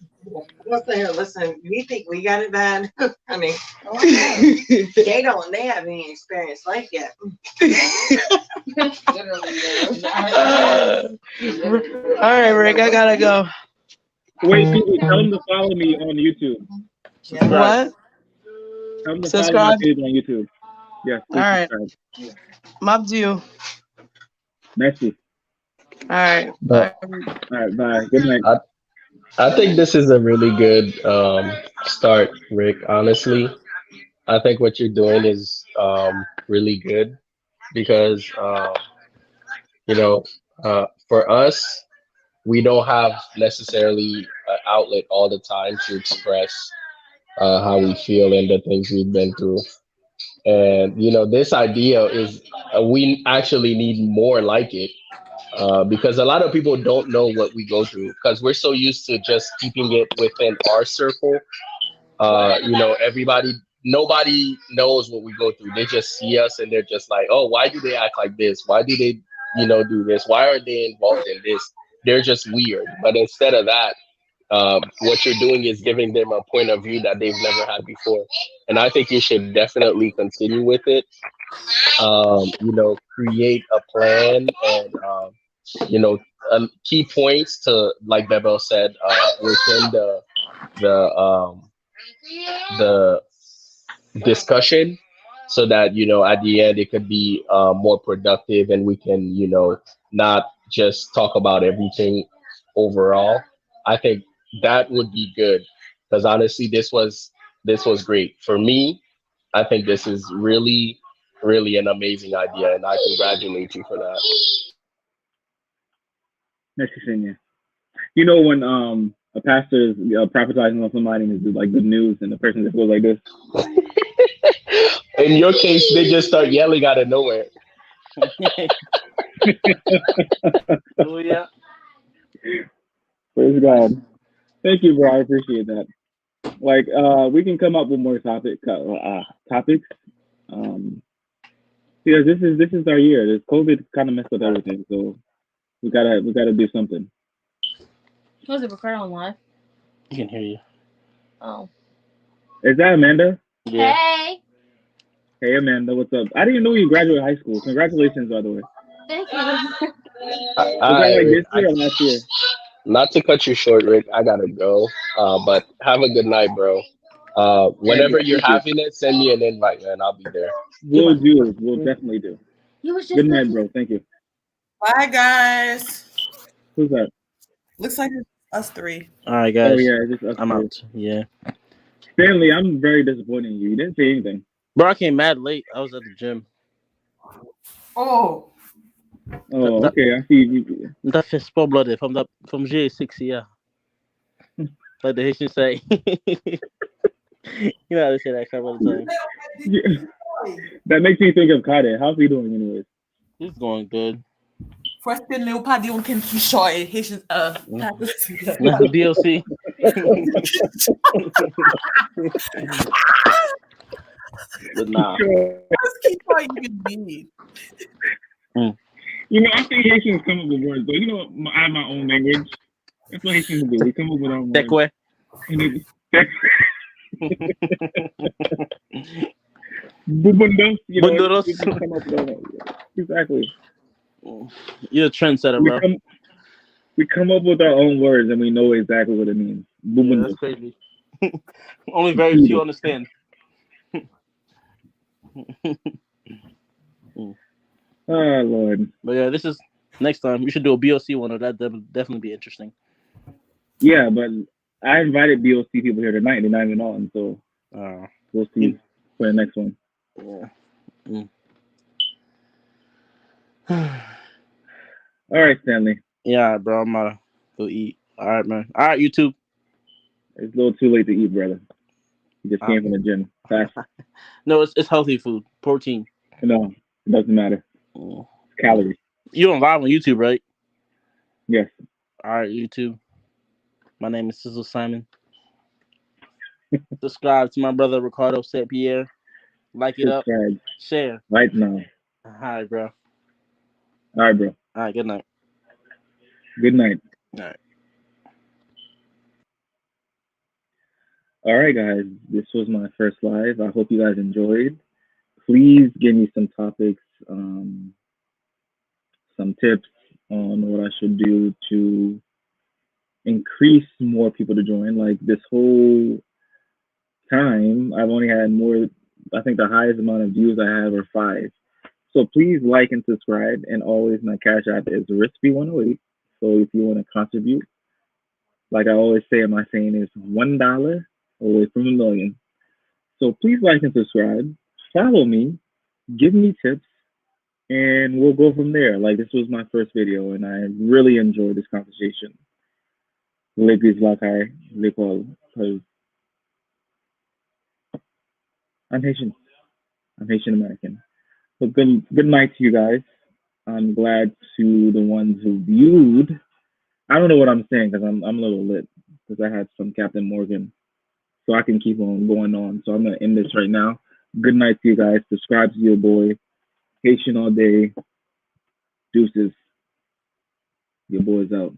What the hell? Listen, we think we got it bad. I mean, they don't. They haven't any experience like that. All right, Rick, I gotta go. Wait, people, tell them to follow me on YouTube. What? Tell them to Subscribe. follow my page on YouTube. Yes. All right. Subscribe. Mabdiu. Merci. All right. But All right. Bye. Good night. I think this is a really good start, Rick. Honestly, I think what you're doing is really good because for us, we don't have necessarily an outlet all the time to express how we feel and the things we've been through. And this idea is we actually need more like it because a lot of people don't know what we go through because we're so used to just keeping it within our circle. Nobody knows what we go through. They just see us and they're just like, oh, why do they act like this? Why do they, do this? Why are they involved in this? They're just weird. But instead of that, what you're doing is giving them a point of view that they've never had before. And I think you should definitely continue with it. Create a plan and, key points to, like Bebel said, within the discussion so that, at the end it could be more productive and we can, not just talk about everything overall. I think that would be good because honestly, this was great for me. I think this is really, really an amazing idea, and I congratulate you for that. Nice to see you. You know when a pastor is prophetizing on somebody and is like good news, and the person just goes like this. In your case, they just start yelling out of nowhere. Oh yeah. Praise God. Thank you, bro. I appreciate that. Like, we can come up with more topics. Um, because this is our year. This COVID kind of messed up everything, so we gotta do something. Was it recording on live? You can hear you. Oh. Is that Amanda? Yeah. Hey. Hey, Amanda, what's up? I didn't know you graduated high school. Congratulations, by the way. Thank you. All Was that right, like Rick. this year or last year? Not to cut you short, Rick. I gotta go. But have a good night, bro. Yeah, bro. Whenever you're Thank you. having it, send me an invite, man. I'll be there. We'll do. We'll definitely do. You was just Good night, bro. Thank you. Bye, guys. Who's that? Looks like it's us three. All right, Oh guys. yeah, it's just us I'm three. out. Yeah. Stanley, I'm very disappointed in you. You didn't say anything. Bro, I came mad late. I was at the gym. Oh. Oh, okay. I see you. That fist sport blooded from G6, yeah. Like the Haitian say. You know how they say that crap all the time. Yeah. That makes me think of Kade. How's he doing, anyways? He's going good. First thing little paddy on can keep short Haitian That's the DLC. But nah. Just keep what you can be. You know, I think Haitians come up with words, but you know, I have my own language. That's what Haitians do. We come up with our own words. Bubundos, you know, we can come up with our own. Exactly. You're a trendsetter, bro. We come up with our own words and we know exactly what it means. Yeah, that's crazy. Only very few understand. Oh Lord. But yeah, this is next time. We should do a BOC one, or that would definitely be interesting. Yeah, but I invited BOC people here tonight. They're not even on, so we'll see for the next one. Yeah. All right, Stanley. Yeah, bro. I'm gonna go eat. All right, man. All right, YouTube. It's a little too late to eat, brother. You just came from the gym. Fast. No, it's healthy food, protein. No, it doesn't matter. It's calories. You're on live on YouTube, right? Yes. All right, YouTube. My name is Sizzle Simon. Subscribe to my brother Ricardo St.Pierre. Like it up. Share. Right now. All right, bro. All right, bro. All right, good night. Good night. All right. All right, guys. This was my first live. I hope you guys enjoyed. Please give me some topics, some tips on what I should do to increase more people to join. Like this whole time, I've only had more. I think the highest amount of views I have are 5. So please like and subscribe. And always, my cash app is Rispy108. So if you want to contribute, like I always say in my saying, is $1 away from $1 million. So please like and subscribe. Follow me. Give me tips. And we'll go from there. Like this was my first video, and I really enjoyed this conversation. Legliz, lakay, lekòl, because I'm Haitian. I'm Haitian American. So good night to you guys. I'm glad to the ones who viewed. I don't know what I'm saying because I'm a little lit because I had some Captain Morgan, so I can keep on going on. So I'm gonna end this right now. Good night to you guys. Subscribe to your boy. Haitian all day. Deuces. Your boy's out.